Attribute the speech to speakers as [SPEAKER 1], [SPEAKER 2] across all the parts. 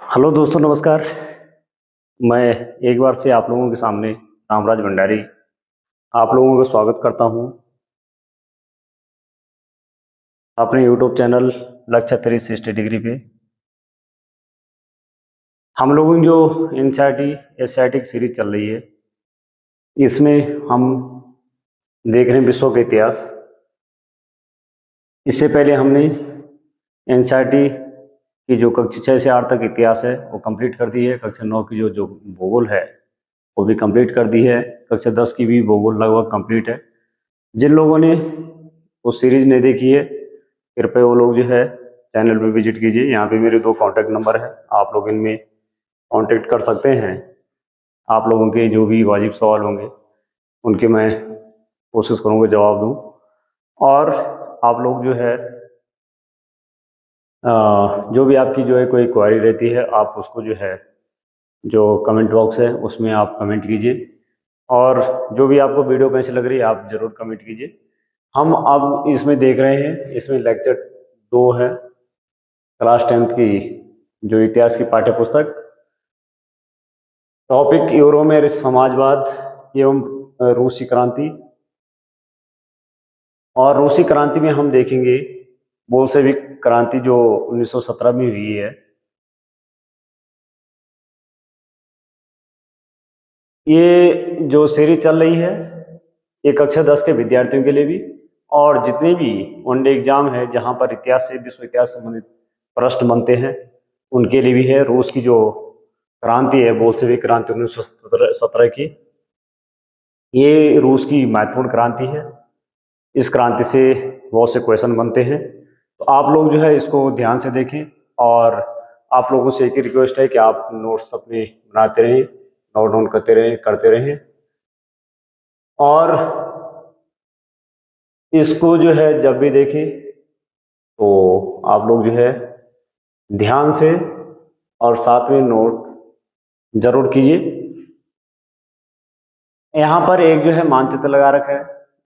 [SPEAKER 1] Hello दोस्तों, नमस्कार। मैं एक बार से आप लोगों के सामने रामराज भंडारी आप लोगों का स्वागत करता हूं अपने यूट्यूब चैनल लक्ष्य 360 डिग्री पे। हम लोगों की जो एनसीईआरटी एससीईआरटी की सीरीज चल रही है, इसमें हम देख रहे हैं विश्व का इतिहास। इससे पहले हमने एनसीईआरटी की जो कक्षा 6 से 8 तक इतिहास है वो कंप्लीट कर दी है। कक्षा 9 की जो जो भूगोल है वो भी कंप्लीट कर दी है। कक्षा 10 की भी भूगोल लगभग कंप्लीट है। जिन लोगों ने वो सीरीज नहीं देखी है, कृपया वो लोग जो है चैनल पे विजिट कीजिए। यहाँ पे मेरे 2 कॉन्टैक्ट नंबर है, आप लोग इनमें कांटेक्ट कर सकते हैं। आप लोगों के जो भी वाजिब सवाल होंगे उनके मैं कोशिश करूँगा जवाब दूँ। और आप लोग जो है जो भी आपकी जो है कोई क्वेरी रहती है, आप उसको जो है जो कमेंट बॉक्स है उसमें आप कमेंट कीजिए। और जो भी आपको वीडियो कैसी लग रही है आप ज़रूर कमेंट कीजिए। हम अब इसमें देख रहे हैं, इसमें लेक्चर 2 है, क्लास 10th की जो इतिहास की पाठ्य पुस्तक। टॉपिक यूरोमेर समाजवाद एवं रूसी क्रांति। और रूसी क्रांति में हम देखेंगे बोल्शेविक क्रांति जो 1917 में हुई है। ये जो सीरीज चल रही है ये कक्षा 10 के विद्यार्थियों के लिए भी, और जितने भी वनडे एग्जाम है जहाँ पर इतिहास से विश्व इतिहास संबंधित प्रश्न बनते हैं उनके लिए भी है। रूस की जो क्रांति है बोल्शेविक क्रांति 1917 की, ये रूस की महत्वपूर्ण क्रांति है। इस क्रांति से बहुत से क्वेश्चन बनते हैं, तो आप लोग जो है इसको ध्यान से देखें। और आप लोगों से एक ही रिक्वेस्ट है कि आप नोट्स अपने बनाते रहें, नोट डाउन करते रहें। और इसको जो है जब भी देखें तो आप लोग जो है ध्यान से और साथ में नोट जरूर कीजिए। यहाँ पर एक जो है मानचित्र लगा रखा है,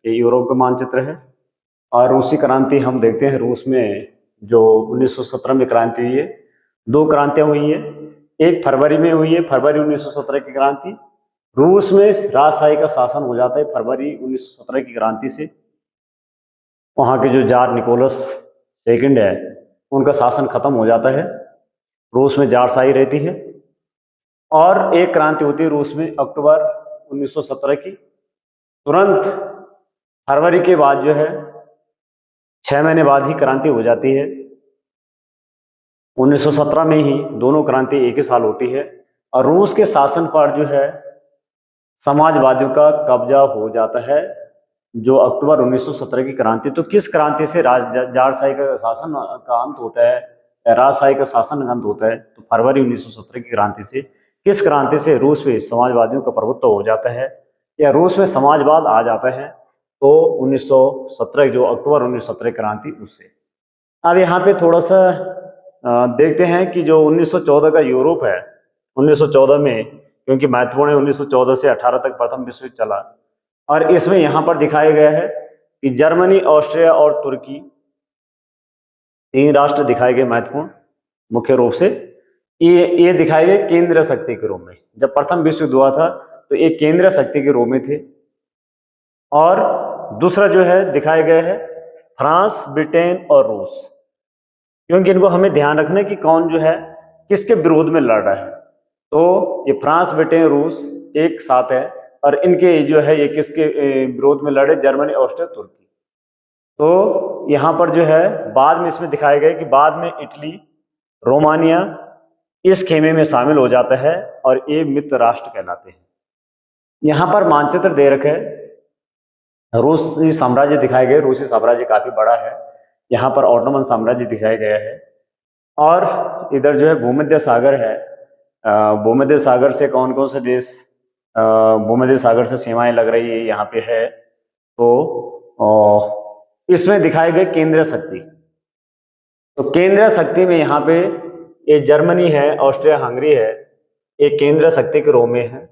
[SPEAKER 1] ये यूरोप का मानचित्र है। और रूसी क्रांति हम देखते हैं, रूस में जो 1917 में क्रांति हुई है, 2 क्रांतियां हुई है। एक फरवरी में हुई है, फरवरी 1917 की क्रांति। रूस में राजशाही का शासन हो जाता है फरवरी 1917 की क्रांति से। वहाँ के जो जार निकोलस सेकंड है उनका शासन खत्म हो जाता है, रूस में जारशाही रहती है। और एक क्रांति होती है रूस में अक्टूबर 1917 की। तुरंत फरवरी के बाद जो है 6 महीने बाद ही क्रांति हो जाती है। 1917 में ही दोनों क्रांति एक ही साल होती है। और रूस के शासन पर जो है समाजवादियों का कब्जा हो जाता है जो अक्टूबर 1917 की क्रांति। तो किस क्रांति से जारशाही का शासन का अंत होता है, राजशाही का शासन अंत होता है? तो फरवरी 1917 की क्रांति से। किस क्रांति से रूस में समाजवादियों का प्रभुत्व हो जाता है या रूस में समाजवाद आ जाता है? तो 1917 जो अक्टूबर 1917 क्रांति उससे। अब यहाँ पे थोड़ा सा देखते हैं कि जो 1914 का यूरोप है, 1914 में क्योंकि महत्वपूर्ण है, 1914 से 18 तक प्रथम विश्व युद्ध चला। और इसमें यहाँ पर दिखाया गया है कि जर्मनी, ऑस्ट्रिया और तुर्की 3 राष्ट्र दिखाए गए महत्वपूर्ण मुख्य रूप से। ये दिखाए गए केंद्रीय शक्ति के रूप में। जब प्रथम विश्व युद्ध हुआ था तो ये केंद्रीय शक्ति के रूप में थे। और दूसरा जो है दिखाया गया है फ्रांस, ब्रिटेन और रूस, क्योंकि इनको हमें ध्यान रखना है कि कौन जो है किसके विरोध में लड़ रहा है। तो ये फ्रांस, ब्रिटेन, रूस एक साथ है। और इनके जो है ये किसके विरोध में लड़े? जर्मनी, ऑस्ट्रिया, तुर्की। तो यहाँ पर जो है बाद में इसमें दिखाया गया कि बाद में इटली, रोमानिया इस खेमे में शामिल हो जाता है और ये मित्र राष्ट्र कहलाते हैं। यहाँ पर मानचित्र दे रखे रूसी साम्राज्य दिखाए गए। रूसी साम्राज्य काफी बड़ा है। यहाँ पर ऑटोमन साम्राज्य दिखाया गया है। और इधर जो है भूमध्य सागर है। भूमध्य सागर से कौन कौन से देश भूमध्य सागर से सीमाएं लग रही है यहाँ पे है। तो इसमें दिखाए गए केंद्रीय शक्ति। तो केंद्रीय शक्ति में यहाँ पे ये जर्मनी है, ऑस्ट्रिया हंगरी है, ये केंद्रीय शक्ति के रूप में है।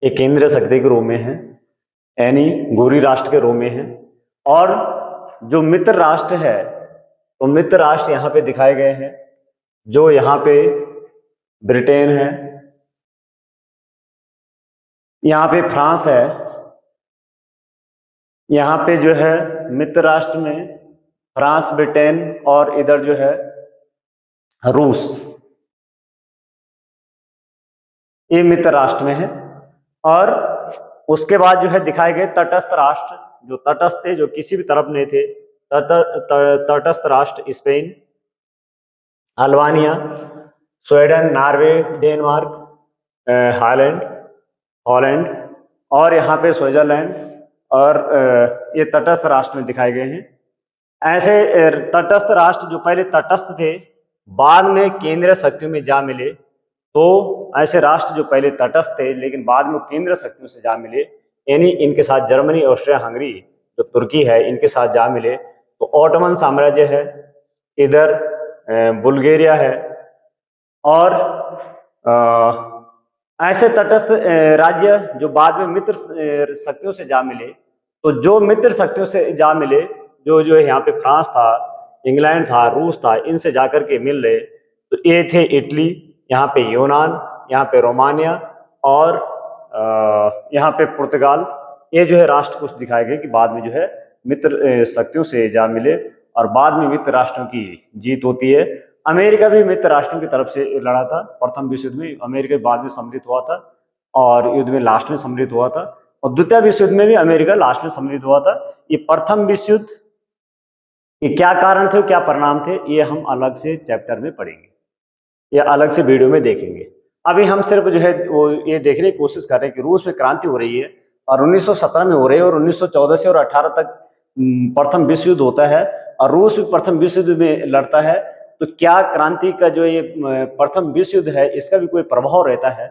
[SPEAKER 1] ये केंद्रीय शक्ति के रूप में है, यानी गोरी राष्ट्र के रूप में है। और जो मित्र राष्ट्र है तो मित्र राष्ट्र यहाँ पे दिखाए गए हैं, जो यहाँ पे ब्रिटेन है, यहाँ पे फ्रांस है, यहाँ पे जो है मित्र राष्ट्र में फ्रांस, ब्रिटेन और इधर जो है रूस, ये मित्र राष्ट्र में है। और उसके बाद जो है दिखाए गए तटस्थ राष्ट्र, जो तटस्थ थे, जो किसी भी तरफ नहीं थे, तटस्थ राष्ट्र Spain, Albania, Sweden, Norway, Denmark, Holland Holland और यहाँ पे स्विट्जरलैंड और ये तटस्थ राष्ट्र में दिखाए गए हैं। ऐसे तटस्थ राष्ट्र जो पहले तटस्थ थे बाद में केंद्रीय शक्तियों में जा मिले, तो ऐसे राष्ट्र जो पहले तटस्थ थे लेकिन बाद में केंद्रीय शक्तियों से जा मिले, यानी इनके साथ जर्मनी, ऑस्ट्रिया, हंगरी, जो तुर्की है, इनके साथ जा मिले, तो ऑटोमन साम्राज्य है, इधर बुल्गारिया है और ऐसे तटस्थ राज्य जो बाद में मित्र शक्तियों से जा मिले। तो जो मित्र शक्तियों से जा मिले, जो जो यहाँ पे फ्रांस था, इंग्लैंड था, रूस था, इनसे जाकर के मिल रहे, तो ये थे इटली, यहाँ पे यूनान, यहाँ पे रोमानिया और यहाँ पे पुर्तगाल। ये जो है राष्ट्र कुछ दिखाए गए कि बाद में जो है मित्र शक्तियों से जा मिले और बाद में मित्र राष्ट्रों की जीत होती है। अमेरिका भी मित्र राष्ट्रों की तरफ से लड़ा था प्रथम विश्व युद्ध में, अमेरिका बाद में सम्मिलित हुआ था और युद्ध में लास्ट में सम्मिलित हुआ था, और द्वितीय विश्व युद्ध में भी अमेरिका लास्ट में सम्मिलित हुआ था। ये प्रथम विश्व युद्ध के क्या कारण थे, क्या परिणाम थे, ये हम अलग से चैप्टर में पढ़ेंगे, ये अलग से वीडियो में देखेंगे। अभी हम सिर्फ जो है वो ये देखने की कोशिश कर रहे हैं कि रूस में क्रांति हो रही है और 1917 में हो रही है और 1914 से और 18 तक प्रथम विश्व युद्ध होता है और रूस भी प्रथम विश्व युद्ध में लड़ता है। तो क्या क्रांति का जो ये प्रथम विश्व युद्ध है इसका भी कोई प्रभाव रहता है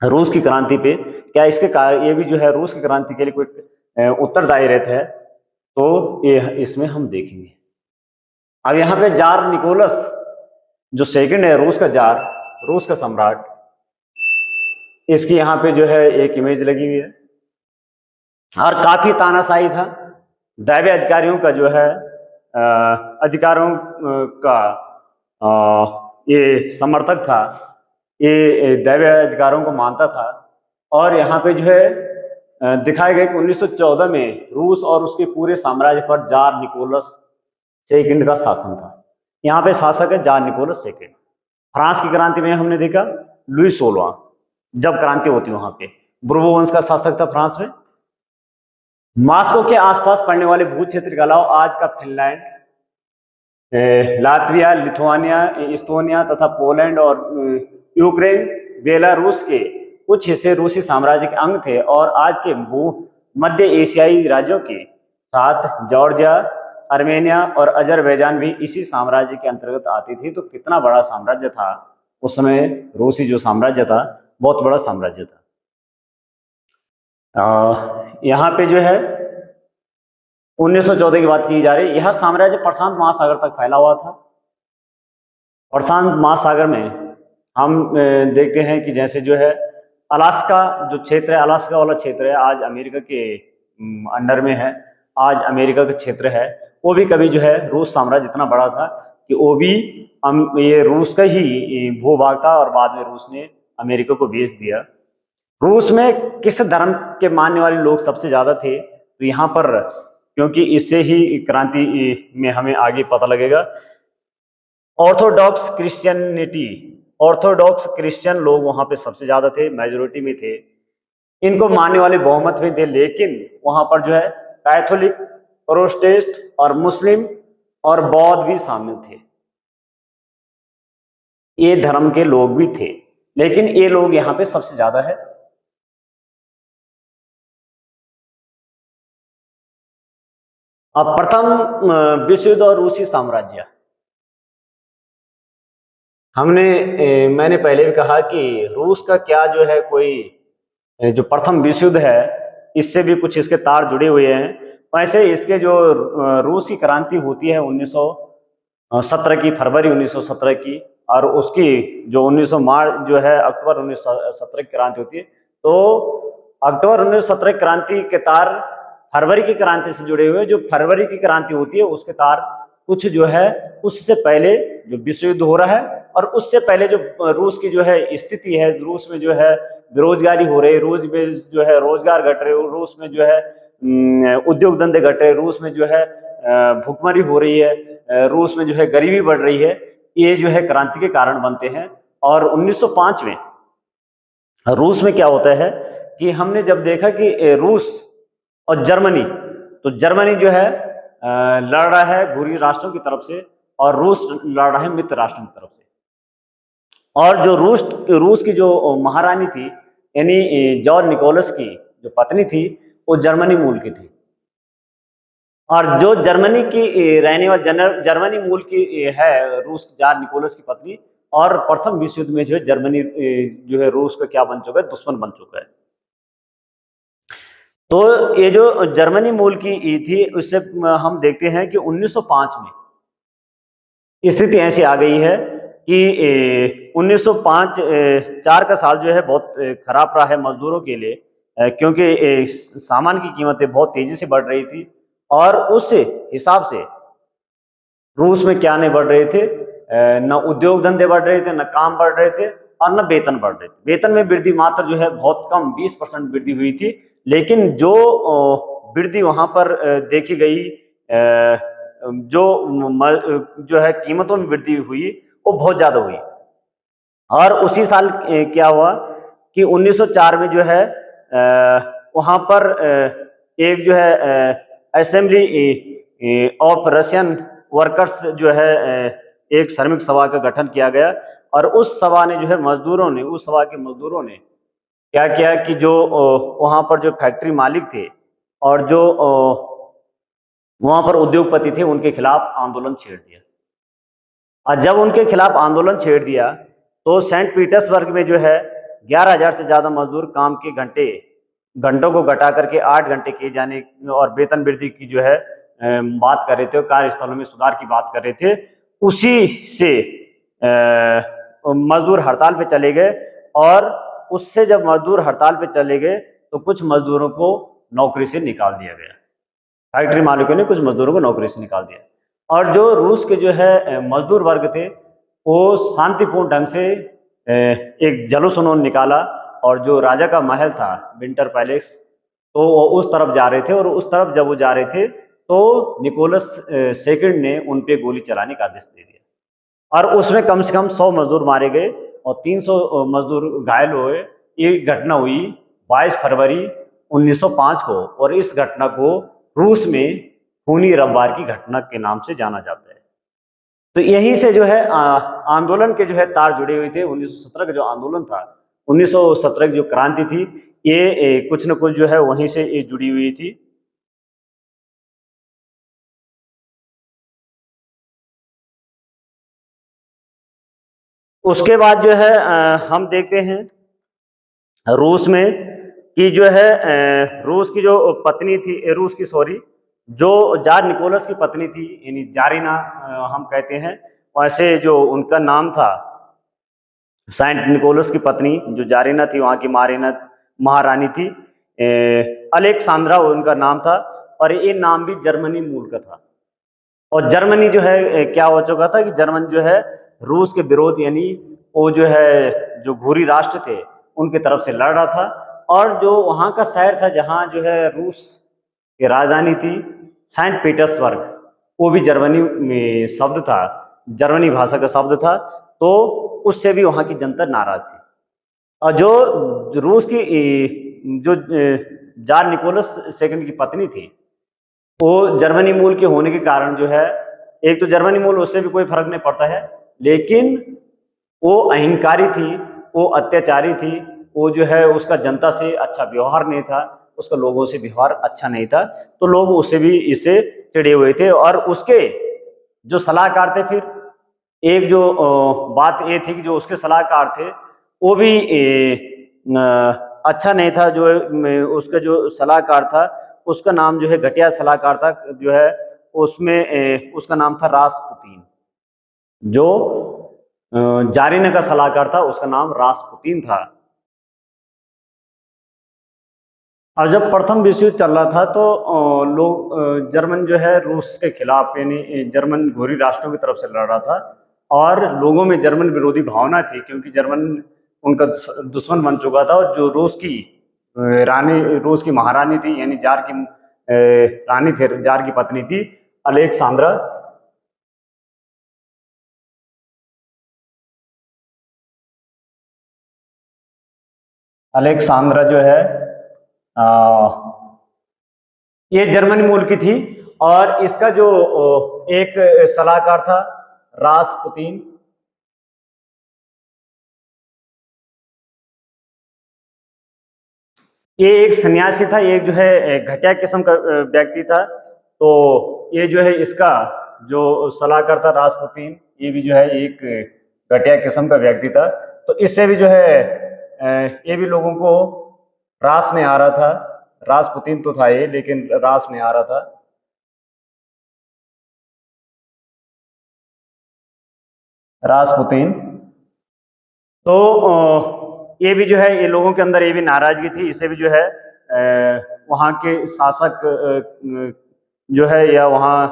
[SPEAKER 1] रूस की क्रांति पे? क्या इसके कारण ये भी जो है रूस की क्रांति के लिए कोई उत्तरदायी रहता है? तो ये इसमें हम देखेंगे। अब यहाँ पे जार निकोलस जो सेकंड है, रूस का जार, रूस का सम्राट, इसकी यहाँ पे जो है एक इमेज लगी हुई है और काफी तानाशाही था। दैवीय अधिकारियों का जो है अधिकारों का ये समर्थक था, ये दैवीय अधिकारों को मानता था। और यहाँ पे जो है दिखाया गया कि 1914 में रूस और उसके पूरे साम्राज्य पर जार निकोलस सेकंड का शासन था। यहाँ पे शासक है जार निकोलस सेकंड। फ्रांस की क्रांति में हमने देखा लुई 16 जब क्रांति होती वहां पे बुर्बो वंश का शासक था फ्रांस में। मॉस्को के आसपास पड़ने वाले भू क्षेत्र के अलावा आज का फिनलैंड, लातविया, लिथुआनिया, इस्तोनिया तथा पोलैंड और यूक्रेन, बेलारूस के कुछ हिस्से रूसी साम्राज्य के अंग थे और आज के मध्य एशियाई राज्यों के साथ जॉर्जिया, आर्मेनिया और अजरबैजान भी इसी साम्राज्य के अंतर्गत आती थी। तो कितना बड़ा साम्राज्य था उस समय, रूसी जो साम्राज्य था बहुत बड़ा साम्राज्य था। यहाँ पे जो है 1914 की बात की जा रही है। यह साम्राज्य प्रशांत महासागर तक फैला हुआ था। प्रशांत महासागर में हम देखते हैं कि जैसे जो है अलास्का जो क्षेत्र है, अलास्का वाला क्षेत्र है, आज अमेरिका के अंडर में है, आज अमेरिका का क्षेत्र है। वो भी कभी जो है रूस साम्राज्य इतना बड़ा था कि वो भी ये रूस का ही भूभाग था और बाद में रूस ने अमेरिका को बेच दिया। रूस में किस धर्म के मानने वाले लोग सबसे ज्यादा थे? तो यहाँ पर, क्योंकि इससे ही क्रांति में हमें आगे पता लगेगा, ऑर्थोडॉक्स क्रिश्चियनिटी, ऑर्थोडॉक्स क्रिश्चियन लोग वहां पे सबसे ज्यादा थे, मेजोरिटी में थे। इनको मानने वाले बहुमत में थे, लेकिन वहां पर जो है कैथोलिक, प्रोटेस्टेंट और मुस्लिम और बौद्ध भी शामिल थे। ये धर्म के लोग भी थे, लेकिन ये लोग यहाँ पे सबसे ज्यादा है। अब प्रथम विश्व युद्ध और रूसी साम्राज्य, मैंने पहले भी कहा कि रूस का क्या जो है कोई जो प्रथम विश्व युद्ध है इससे भी कुछ इसके तार जुड़े हुए हैं। वैसे इसके जो रूस की क्रांति होती है 1917 की, फरवरी 1917 की, और उसकी जो 1900 मार्च जो है अक्टूबर 1917 की क्रांति होती है। तो अक्टूबर 1917 क्रांति के तार फरवरी की क्रांति से जुड़े हुए, जो फरवरी की क्रांति होती है उसके तार कुछ जो है उससे पहले जो विश्व युद्ध हो रहा है और उससे पहले जो रूस की जो है स्थिति है, रूस में जो है बेरोजगारी हो रही है, रूस में जो है रोजगार घट रहे, रूस में जो है उद्योग धंधे घट रहे, रूस में जो है भुखमरी हो रही है, रूस में जो है गरीबी बढ़ रही है, ये जो है क्रांति के कारण बनते हैं। और 1905 में रूस में क्या होता है कि हमने जब देखा कि रूस और जर्मनी, तो जर्मनी जो है लड़ रहा है घुरी राष्ट्रों की तरफ से और रूस लड़ रहा है मित्र राष्ट्रों की तरफ से। और जो रूस की जो महारानी थी यानी जॉर्ज निकोलस की जो पत्नी थी वो जर्मनी मूल की थी। और जो जर्मनी की रहने वाली जर्मनी मूल की है रूस जार निकोलस की पत्नी, और प्रथम विश्व युद्ध में जो है जर्मनी जो है रूस का क्या बन चुका है, दुश्मन बन चुका है। तो ये जो जर्मनी मूल की थी उससे हम देखते हैं कि 1905 में स्थिति ऐसी आ गई है कि 1905 4 का साल जो है बहुत खराब रहा है मजदूरों के लिए, क्योंकि सामान की कीमतें बहुत तेजी से बढ़ रही थी और उस हिसाब से रूस में क्या नहीं बढ़ रहे थे, न उद्योग धंधे बढ़ रहे थे, न काम बढ़ रहे थे और न वेतन बढ़ रहे थे। वेतन में वृद्धि मात्र जो है बहुत कम 20% वृद्धि हुई थी, लेकिन जो वृद्धि वहां पर देखी गई, जो है कीमतों में वृद्धि हुई वो बहुत ज्यादा हुई। और उसी साल क्या हुआ कि 1904 में जो है वहां पर एक जो है असेंबली ऑफ रशियन वर्कर्स जो है एक श्रमिक सभा का गठन किया गया। और उस सभा ने जो है उस सभा के मजदूरों ने क्या किया कि जो वहां पर जो फैक्ट्री मालिक थे और जो वहां पर उद्योगपति थे उनके खिलाफ आंदोलन छेड़ दिया। और जब उनके खिलाफ आंदोलन छेड़ दिया तो सेंट पीटर्सबर्ग में जो है 11,000 से ज्यादा मजदूर काम के घंटों को घटा करके 8 घंटे किए जाने और वेतन वृद्धि की जो है बात कर रहे थे, कार्यस्थलों में सुधार की बात कर रहे थे। उसी से मजदूर हड़ताल पे चले गए और उससे जब मजदूर हड़ताल पे चले गए तो कुछ मजदूरों को नौकरी से निकाल दिया गया। फैक्ट्री मालिकों ने कुछ मजदूरों को नौकरी से निकाल दिया। और जो रूस के जो है मजदूर वर्ग थे वो शांतिपूर्ण ढंग से एक जुलूस उन्होंने निकाला और जो राजा का महल था विंटर पैलेस, तो वो उस तरफ जा रहे थे और उस तरफ जब वो जा रहे थे तो निकोलस सेकंड ने उन पे गोली चलाने का आदेश दे दिया और उसमें कम से कम 100 मजदूर मारे गए और 300 मजदूर घायल हुए। ये घटना हुई 22 फरवरी 1905 को और इस घटना को रूस में खूनी रविवार की घटना के नाम से जाना जाता है। तो यहीं से जो है आंदोलन के जो है तार जुड़े हुए थे। 1917 का जो आंदोलन था, 1917 की जो क्रांति थी, ये कुछ न कुछ जो है वहीं से ये जुड़ी हुई थी। उसके बाद जो है हम देखते हैं रूस में कि जो है रूस की जो पत्नी थी, रूस की सॉरी जो जार निकोलस की पत्नी थी यानी जारिना हम कहते हैं, वैसे जो उनका नाम था सेंट निकोलस की पत्नी जो जारिना थी वहाँ की महारानी थी, अलेक्सांद्रा उनका नाम था और ये नाम भी जर्मनी मूल का था। और जर्मनी जो है क्या हो चुका था कि जर्मन जो है रूस के विरोध यानी वो जो है जो घुरी राष्ट्र थे उनके तरफ से लड़ रहा था। और जो वहाँ का शहर था जहाँ जो है रूस की राजधानी थी सेंट पीटर्सबर्ग, वो भी जर्मनी में शब्द था, जर्मनी भाषा का शब्द था, तो उससे भी वहाँ की जनता नाराज थी। और जो रूस की जो जार निकोलस सेकंड की पत्नी थी वो जर्मनी मूल के होने के कारण जो है, एक तो जर्मनी मूल उससे भी कोई फर्क नहीं पड़ता है, लेकिन वो अहंकारी थी, वो अत्याचारी थी, वो जो है उसका जनता से अच्छा व्यवहार नहीं था, उसका लोगों से व्यवहार अच्छा नहीं था, तो लोग उससे भी इससे चिढ़े हुए थे। और उसके जो सलाहकार थे, फिर एक जो बात ये थी कि जो उसके सलाहकार थे वो भी अच्छा नहीं था। जो उसका जो सलाहकार था उसका नाम जो है घटिया सलाहकार था, जो है उसमें उसका नाम था रासपुतीन। जो जारिना का सलाहकार था उसका नाम रासपुतीन था। और जब प्रथम विश्व युद्ध चल रहा था तो लोग जर्मन जो है रूस के खिलाफ यानी जर्मन घोरी राष्ट्रों की तरफ से लड़ रहा था और लोगों में जर्मन विरोधी भावना थी क्योंकि जर्मन उनका दुश्मन बन चुका था और जो रूस की रानी, रूस की महारानी थी यानी जार की रानी थे, जार की पत्नी थी अलेक्सांद्रा। अलेक्सांद्रा जो है आ, ये जर्मनी मूल की थी और इसका जो एक सलाहकार था रासपुतीन, ये एक सन्यासी था, एक जो है घटिया किस्म का व्यक्ति था। तो ये जो है इसका जो सलाहकार था रासपुतीन, ये भी जो है एक घटिया किस्म का व्यक्ति था। तो इससे भी जो है ये भी लोगों को रास में आ रहा था। रासपुतीन तो था ये, लेकिन रास में आ रहा था। रासपुतीन तो ये भी जो है ये लोगों के अंदर ये भी नाराजगी थी। इसे भी जो है वहाँ के शासक जो है या वहाँ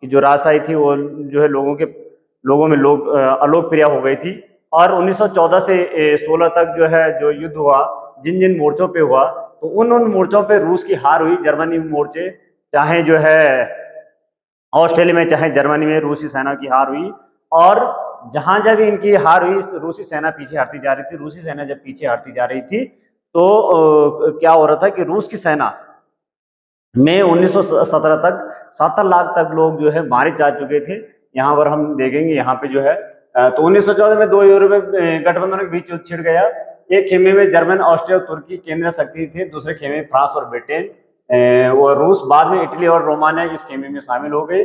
[SPEAKER 1] की जो राजशाही थी वो जो है लोगों में अलोकप्रिय हो गई थी। और 1914 से 16 तक जो है जो युद्ध हुआ, जिन जिन मोर्चों पे हुआ, तो उन मोर्चों पे रूस की हार हुई। जर्मनी मोर्चे चाहे जो है ऑस्ट्रेलिया में चाहे जर्मनी में रूसी सेना की हार हुई। और जहां जब इनकी हार हुई रूसी सेना पीछे हटती जा रही थी। रूसी सेना जब पीछे हटती जा रही थी तो क्या हो रहा था कि रूस की सेना में 1917 तक 70 लाख तक लोग जो है मारे जा चुके थे। यहाँ पर हम देखेंगे, यहाँ पे जो है तो 1914 में दो यूरोपीय गठबंधनों के बीच युद्ध छिड़ गया। एक खेमे में जर्मन, ऑस्ट्रिया और तुर्की केंद्रीय शक्ति थे, दूसरे खेमे में फ्रांस और ब्रिटेन और रूस। बाद में इटली और रोमानिया इस खेमे में शामिल हो गए।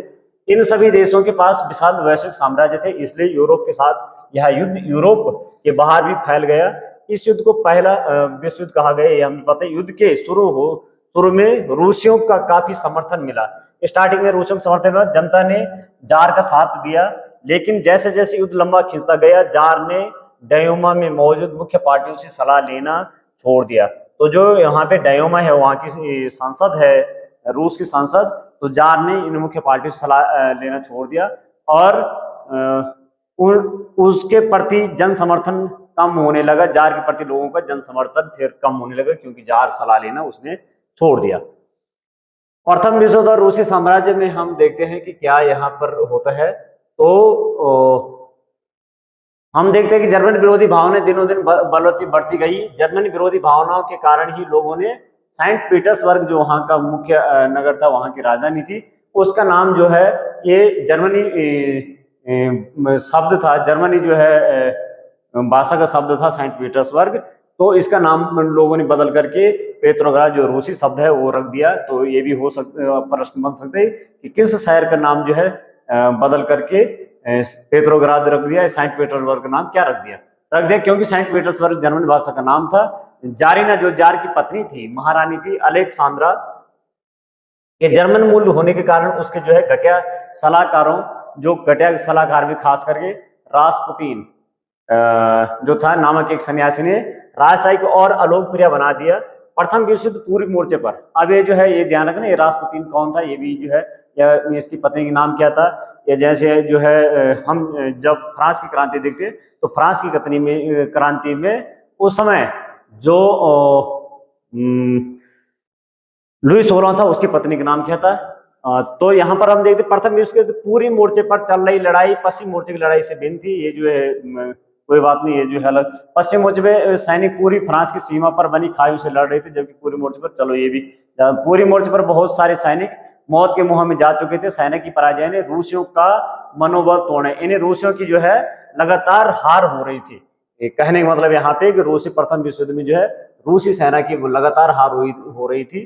[SPEAKER 1] इन सभी देशों के पास विशाल वैश्विक साम्राज्य थे, इसलिए यूरोप के साथ यह युद्ध यूरोप के बाहर भी फैल गया। इस युद्ध को पहला विश्व युद्ध कहा गया, ये हमें पता है। युद्ध के शुरू में रूसियों का काफी समर्थन मिला। स्टार्टिंग में रूसियों का समर्थन मिला, जनता ने जार का साथ दिया। लेकिन जैसे जैसे युद्ध लंबा खिंचता गया, जार ने डायोमा में मौजूद मुख्य पार्टियों से सलाह लेना छोड़ दिया। तो जो यहाँ पे डायोमा है, वहाँ की संसद है, रूस की संसद, तो जार ने इन मुख्य पार्टियों से सलाह लेना छोड़ दिया और उसके प्रति जन समर्थन कम होने लगा। जार के प्रति लोगों का जन समर्थन फिर कम होने लगा क्योंकि जार सलाह लेना उसने छोड़ दिया। प्रथम विश्व युद्ध और रूसी साम्राज्य में हम देखते हैं कि क्या यहाँ पर होता है। तो हम देखते हैं कि जर्मन विरोधी भावनाएं दिनों दिन बलवती बढ़ती गई। जर्मनी विरोधी भावनाओं के कारण ही लोगों ने सेंट पीटर्सबर्ग, जो वहाँ का मुख्य नगर था, वहाँ की राजधानी थी, उसका नाम जो है ये जर्मनी शब्द था, जर्मनी जो है भाषा का शब्द था सेंट पीटर्सबर्ग। तो इसका नाम लोगों ने बदल करके पेट्रोग्राद, जो रूसी शब्द है, वो रख दिया। तो ये भी हो सकता, प्रश्न बन सकते हैं कि किस शहर का नाम जो है बदल करके पेट्रोग्राद रख दिया, सेंट पीटर्सबर्ग का नाम क्या रख दिया क्योंकि सेंट पीटर्सबर्ग जर्मन भाषा का नाम था। जारीना, जो जार की पत्नी थी, महारानी थी अलेक्सांद्रा, के जर्मन मूल होने के कारण उसके जो है घटिया सलाहकारों, जो घटिया सलाहकार भी खास करके रासपुतीन जो था नामक एक सन्यासी ने राजशाही को और अलोकप्रिय बना दिया। प्रथम विश्व युद्ध पूर्वी मोर्चे पर। अब ये जो है ये ध्यान रखना, ये रासपुतीन कौन था, ये भी जो है, या इसकी पत्नी का नाम क्या था। या जैसे जो है हम जब फ्रांस की क्रांति देखते तो फ्रांस की क्रांति में उस समय जो लुई 16 था, उसकी पत्नी का नाम क्या था। तो यहाँ पर हम देखते प्रथम विश्व युद्ध पूरी मोर्चे पर चल रही लड़ाई पश्चिम मोर्चे की लड़ाई से भिन्न थी। ये जो है कोई बात नहीं, ये जो है अलग। पश्चिम मोर्चे पे सैनिक पूरी फ्रांस की सीमा पर बनी खाई से लड़ रहे थे, जबकि पूरी मोर्चे पर, चलो ये भी, पूरी मोर्चे पर बहुत सारे सैनिक मौत के मुंह में जा चुके थे। सैनिक की पराजय ने रूसियों का मनोबल तोड़े। इन्हें रूसियों की जो है लगातार हार हो रही थी। कहने का मतलब यहाँ पे कि रूसी प्रथम विश्व युद्ध में जो है रूसी सेना की लगातार हार हो रही थी।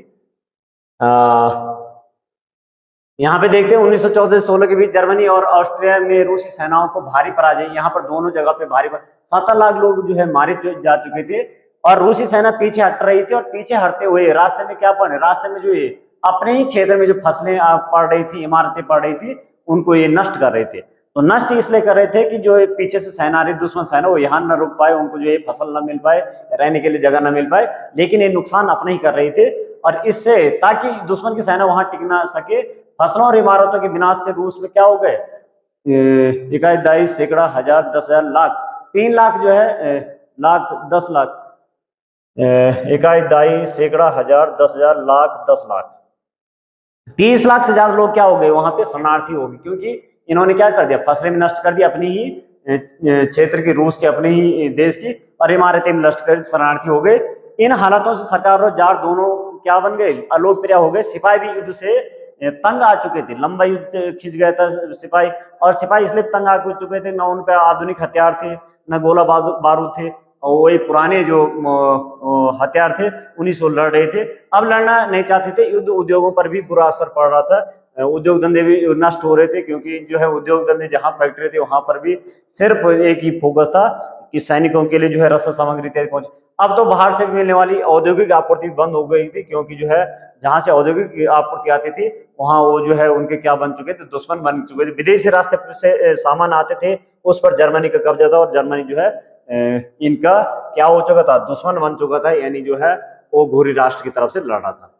[SPEAKER 1] यहाँ पे देखते हैं 1914 से 16 के बीच जर्मनी और ऑस्ट्रिया में रूसी सेनाओं को भारी पराजय। यहाँ पर दोनों जगह पे भारी 70 लाख लोग जो है मारे जा चुके थे और रूसी सेना पीछे हट रही थी। और पीछे हटते हुए रास्ते में क्या पड़े, रास्ते में जो ये अपने ही क्षेत्र में जो फसलें पड़ रही थी, इमारतें पड़ रही थी, उनको ये नष्ट कर रहे थे। तो नष्ट इसलिए कर रहे थे कि जो पीछे से सेना आ रही, दुश्मन सेना, वो यहाँ न रुक पाए, उनको जो है फसल न मिल पाए, रहने के लिए जगह न मिल पाए, लेकिन ये नुकसान अपने ही कर रहे थे। और इससे ताकि दुश्मन की सेना वहां टिक ना सके, फसलों और इमारतों के विनाश से रूस में क्या हो गए, इकाई दाई सैकड़ा हजार 10,000 लाख 3 लाख जो है लाख 10 लाख, इकाई दाई सैकड़ा हजार 10,000 लाख 10 लाख 30 लाख से ज्यादा लोग क्या हो गए वहां पे शरणार्थी हो गए, क्योंकि इन्होंने क्या कर दिया, फसलें भी नष्ट कर दी अपनी ही क्षेत्र की, रूस के अपने ही देश की, और इमारतें भी नष्ट कर, शरणार्थी हो गए। इन हालातों से सरकार और जार दोनों क्या बन गए, अलोकप्रिय हो गए। सिपाही भी युद्ध से तंग आ चुके थे, लंबा युद्ध खिंच गया था सिपाही, और सिपाही इसलिए तंग आ चुके थे, न उन पर आधुनिक हथियार थे, न गोला बारूद थे, और वही पुराने जो हथियार थे उन्हीं से लड़ रहे थे। अब लड़ना नहीं चाहते थे, युद्ध उद्योगों पर भी बुरा असर पड़ रहा था, उद्योग धंधे भी नष्ट हो रहे थे, क्योंकि जो है उद्योग धंधे जहां फैक्ट्री थे वहां पर भी सिर्फ एक ही फोकस था कि सैनिकों के लिए जो है रसद सामग्री इत्यादि पहुंचे। अब तो बाहर से मिलने वाली औद्योगिक आपूर्ति बंद हो गई थी, क्योंकि जो है जहां से औद्योगिक आपूर्ति आती थी वहां वो जो है उनके क्या बन चुके थे, दुश्मन बन चुके थे। विदेशी रास्ते से सामान आते थे, उस पर जर्मनी का कब्जा था, और जर्मनी जो है इनका क्या हो चुका था, दुश्मन बन चुका था, यानी जो है वो घोरी राष्ट्र की तरफ से लड़ रहा था।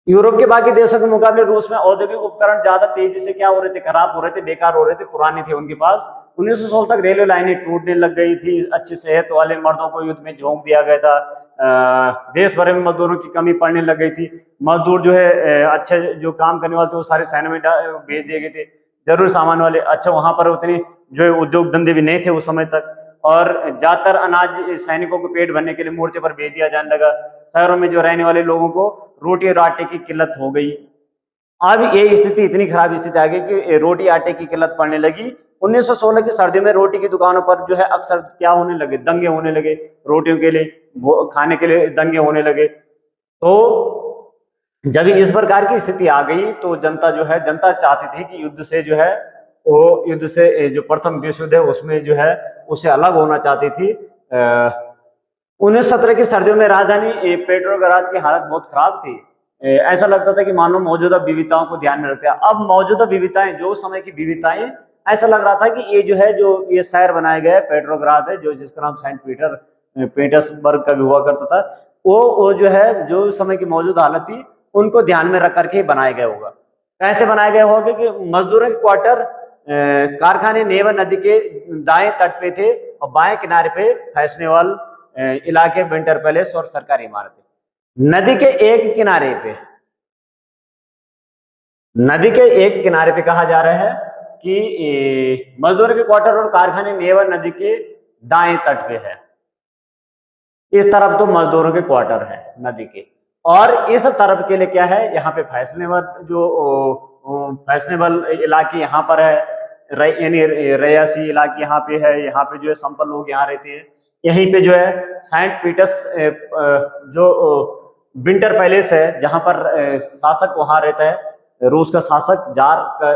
[SPEAKER 1] यूरोप के बाकी देशों के मुकाबले रूस में औद्योगिक उपकरण ज्यादा तेजी से क्या हो रहे थे, खराब हो रहे थे, बेकार हो रहे थे, पुराने थे उनके पास। 1916 तक रेलवे लाइनें टूटने लग गई थी, अच्छी सेहत वाले मर्दों को युद्ध में झोंक दिया गया था, देश भर में मजदूरों की कमी पड़ने लग गई थी, मजदूर जो है अच्छे जो काम करने वाले थे वो सारे सेना में भेज दिए गए थे, जरूरी सामान वाले। अच्छा, वहां पर उतनी जो है उद्योग धंधे भी नहीं थे उस समय तक, और ज्यादातर अनाज सैनिकों को पेट भरने के लिए मोर्चे पर भेज दिया जाने लगा। शहरों में जो रहने वाले लोगों को रोटी और आटे की किल्लत हो गई। अब ये स्थिति, इतनी खराब स्थिति आ गई कि रोटी आटे की किल्लत पड़ने लगी। 1916 की सर्दियों में रोटी की दुकानों पर जो है अक्सर क्या होने लगे, दंगे होने लगे, रोटियों के लिए खाने के लिए दंगे होने लगे। तो जब इस प्रकार की स्थिति आ गई तो जनता जो है, जनता चाहती थी कि युद्ध से जो है वो, युद्ध से जो प्रथम विश्व युद्ध है उसमें जो है उससे अलग होना चाहती थी। 1917 की सर्दियों में राजधानी पेट्रोग्राद की हालत बहुत खराब थी। ऐसा लगता था कि मानो मौजूदा विविधताओं को ध्यान में रखते हैं। अब मौजूदा विविधताएं, जो समय की विविधताएं, ऐसा लग रहा था कि ये जो है, जो ये शहर बनाया गया है पेट्रोग्राद है, जो जिसका नाम सेंट पीटर्सबर्ग का भी हुआ करता था, वो जो है जो समय की मौजूदा हालत थी उनको ध्यान में रख करके बनाया गया होगा। कैसे बनाया गया होगा कि मजदूरों के क्वार्टर कारखाने नेवा नदी के दाएं तट पे थे, और बाएं किनारे पे फैशनेबल इलाके, विंटर पैलेस और सरकारी इमारतें। नदी के एक किनारे पे, नदी के एक किनारे पे कहा जा रहा है कि मजदूर के क्वार्टर और कारखाने नेवा नदी के दाएं तट पे है। इस तरफ तो मजदूरों के क्वार्टर है नदी के, और इस तरफ के लिए क्या है, यहाँ पे फैशनेबल जो फैशनेबल इलाके यहाँ पर है, यानी रयासी इलाके यहाँ पे है, यहाँ पे जो है संपन्न लोग यहाँ रहते हैं। यहीं पे जो है सेंट पीटर्स जो विंटर पैलेस है, जहां पर शासक वहां रहता है, रूस का शासक जार का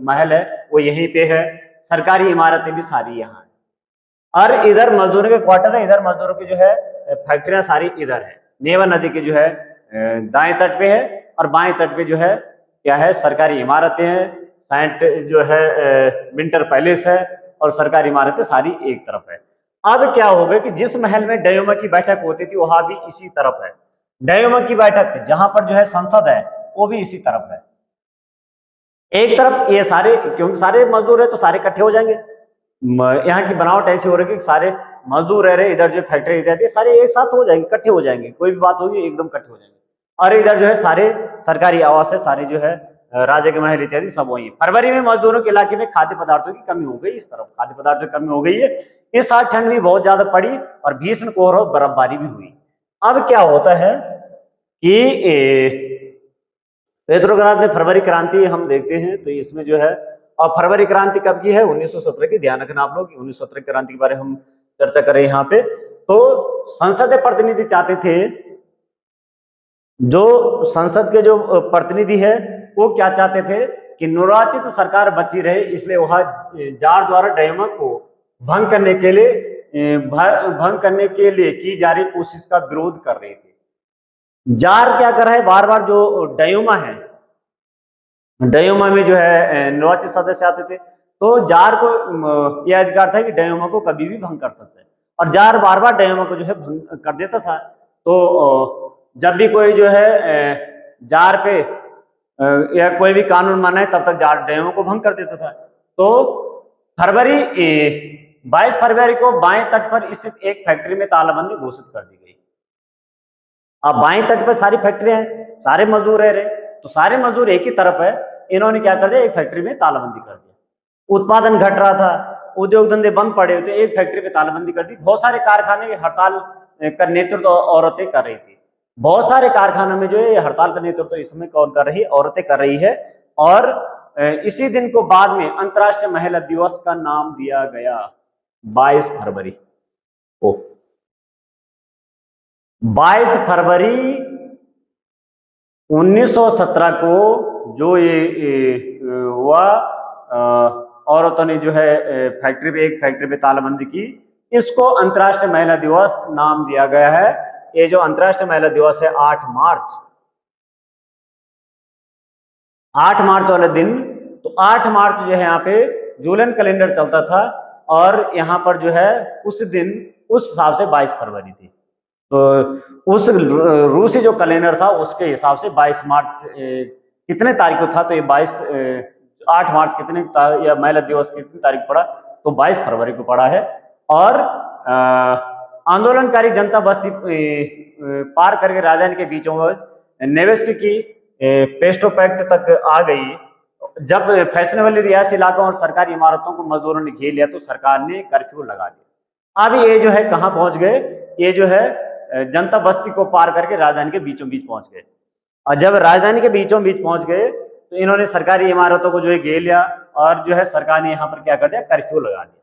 [SPEAKER 1] महल है, वो यहीं पे है। सरकारी इमारतें भी सारी यहाँ है, और इधर मजदूरों के क्वार्टर है, इधर मजदूरों की जो है फैक्ट्रियां सारी इधर है। नेवा नदी के जो है दाएं तट पे है, और बाएं तट पे जो है क्या है, सरकारी इमारतें हैं, सेंट जो है विंटर पैलेस है, और सरकारी इमारतें सारी एक तरफ है। अब क्या होगा कि जिस महल में डायोमा की बैठक होती थी वहां भी इसी तरफ है। डायोमा की बैठक जहां पर जो है संसद है वो भी इसी तरफ है। एक तरफ ये सारे, क्योंकि सारे मजदूर है तो सारे इकट्ठे हो जाएंगे। यहाँ की बनावट ऐसी हो रही है कि सारे मजदूर रह रहे, इधर जो फैक्ट्री रहती है, सारे एक साथ हो जाएंगे, इकट्ठे हो जाएंगे, कोई भी बात होगी एकदम इकट्ठे हो जाएंगे। और इधर जो है सारे सरकारी आवास है, सारे जो है राजा के महल इत्यादि सब वही है। फरवरी में मजदूरों के इलाके में खाद्य पदार्थों की कमी हो गई, इस तरफ खाद्य पदार्थों की कमी हो गई है। इस साल ठंड भी बहुत ज्यादा पड़ी और भीषण कोहरा और बर्फबारी भी हुई। अब क्या होता है कि पेट्रोग्राद में फरवरी क्रांति हम देखते हैं, तो इसमें जो है, और फरवरी क्रांति कब की है, 1917 की। ध्यान रखना आप लोग, 1917 क्रांति के बारे में हम चर्चा करें यहाँ पे। तो संसदीय प्रतिनिधि चाहते थे, जो संसद के जो प्रतिनिधि है वो क्या चाहते थे कि निर्वाचित सरकार बची रहे, इसलिए वह जार द्वारा डायोमा को भंग करने के लिए की जा रही कोशिश का विरोध कर रहे थे। जार क्या कर रहा है, बार बार जो डयूमा है, डयूमा में जो है निर्वाचित सदस्य आते थे, तो जार को यह अधिकार था कि डयूमा को कभी भी भंग कर सकते हैं, और जार बार बार डयूमा को जो है भंग कर देता था। तो जब भी कोई जो है जार पे या कोई भी कानून माना है, तब तक जार डयूमा को भंग कर देता था। तो फरवरी 22 फरवरी को बाएं तट पर स्थित एक फैक्ट्री में तालाबंदी घोषित कर दी गई। अब बाएं तट पर सारी फैक्ट्रियां हैं, सारे मजदूर रह रहे, तो सारे मजदूर एक ही तरफ है, इन्होंने क्या कर दिया, एक फैक्ट्री में तालाबंदी कर दिया। उत्पादन घट रहा था, उद्योग धंधे बंद पड़े हुए थे, एक फैक्ट्री में तालाबंदी कर दी। बहुत सारे कारखाने की हड़ताल का नेतृत्व औरतें कर रही थी। बहुत सारे कारखानों में जो है हड़ताल का नेतृत्व इस समय कौन कर रही है, औरतें कर रही है। और इसी दिन को बाद में अंतर्राष्ट्रीय महिला दिवस का नाम दिया गया 22 फरवरी को। 22 फरवरी 1917 को जो ये हुआ, औरतों ने जो है एक फैक्ट्री पे तालाबंदी की, इसको अंतर्राष्ट्रीय महिला दिवस नाम दिया गया है। ये जो अंतर्राष्ट्रीय महिला दिवस है 8 मार्च, 8 मार्च वाले दिन, तो 8 मार्च जो है यहाँ पे जूलियन कैलेंडर चलता था, और यहाँ पर जो है उस दिन उस हिसाब से 22 फरवरी थी। तो उस रूसी जो कैलेंडर था उसके हिसाब से 22 मार्च कितने तारीख को था, तो ये 8 मार्च कितने या महिला दिवस कितनी तारीख पड़ा, तो 22 फरवरी को पड़ा है। और आंदोलनकारी जनता बस्ती पार करके राजधानी के बीचों में नेवेस्क की पेस्टो पैक्ट तक आ गई। जब फैशनेबल रिहायशी इलाकों और सरकारी इमारतों को मजदूरों ने घेर लिया, तो सरकार ने कर्फ्यू लगा दिया। अब ये जो है कहाँ पहुंच गए, ये जो है जनता बस्ती को पार करके राजधानी के बीचों बीच पहुंच गए। और जब राजधानी के बीचों बीच पहुंच गए, तो इन्होंने सरकारी इमारतों को जो है घेर लिया, और जो है सरकार ने यहाँ पर क्या कर दिया, कर्फ्यू लगा दिया।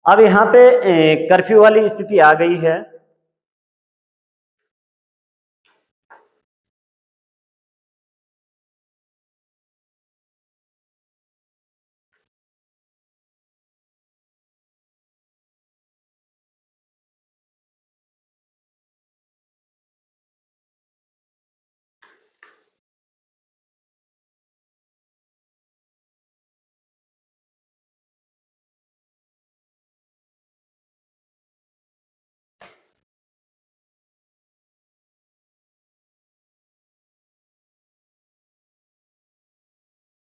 [SPEAKER 1] अब यहाँ पे कर्फ्यू वाली स्थिति आ गई है।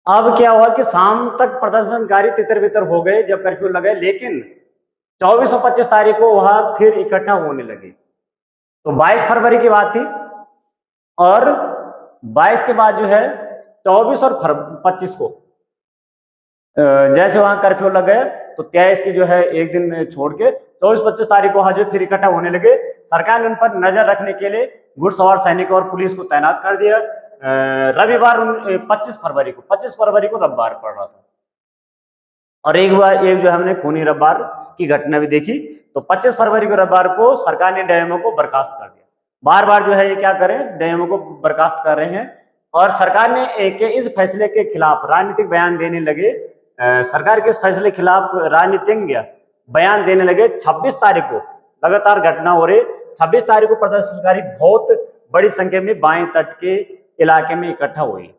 [SPEAKER 1] अब क्या हुआ कि शाम तक प्रदर्शनकारी तितर बितर हो गए जब कर्फ्यू लगे, लेकिन 24 और 25 तारीख को वहां फिर इकट्ठा होने लगे। तो 22 फरवरी की बात थी, और 22 के बाद जो है 24 और 25 को जैसे वहां कर्फ्यू लग गए, तो 23 की जो है एक दिन छोड़ के 24-25 तारीख को वहां जो फिर इकट्ठा होने लगे। सरकार ने उन पर नजर रखने के लिए घुड़सवार सैनिकों और पुलिस को तैनात कर दिया। रविवार 25 फरवरी को रविवार पड़ रहा था, और एक जो हमने खूनी रविवार की घटना भी देखी। तो 25 फरवरी को रविवार को सरकार ने डीएमओ को बर्खास्त कर दिया। बार बार जो है ये क्या करें, डीएमओ को बर्खास्त कर रहे हैं, और सरकार ने इस फैसले के खिलाफ राजनीतिक बयान देने लगे। सरकार के इस फैसले के खिलाफ राजनीतिक बयान देने लगे। 26 तारीख को लगातार घटना हो रही, 26 तारीख को प्रदर्शनकारी बहुत बड़ी संख्या में बाएं तट के इलाके में इकट्ठा हुई,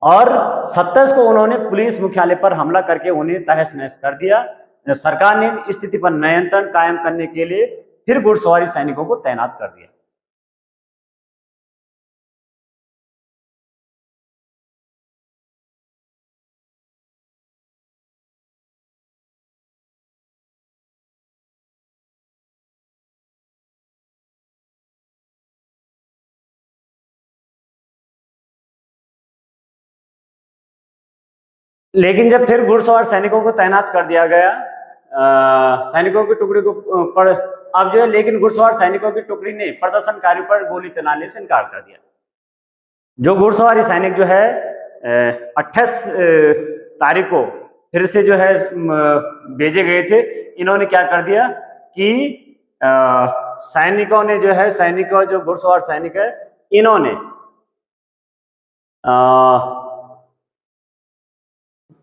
[SPEAKER 1] और 27 को उन्होंने पुलिस मुख्यालय पर हमला करके उन्हें तहस नहस कर दिया। सरकार ने स्थिति पर नियंत्रण कायम करने के लिए फिर घुड़सवारी सैनिकों को तैनात कर दिया। लेकिन जब फिर घुड़सवार सैनिकों को तैनात कर दिया गया, सैनिकों की टुकड़ी को पर अब जो है, लेकिन घुड़सवार सैनिकों की टुकड़ी ने प्रदर्शनकारियों पर गोली चलाने से इनकार कर दिया। जो घुड़सवारी सैनिक जो है 28 तारीख को फिर से जो है भेजे गए थे, इन्होंने क्या कर दिया कि सैनिकों ने जो है, सैनिकों जो घुड़सवार सैनिक है, इन्होंने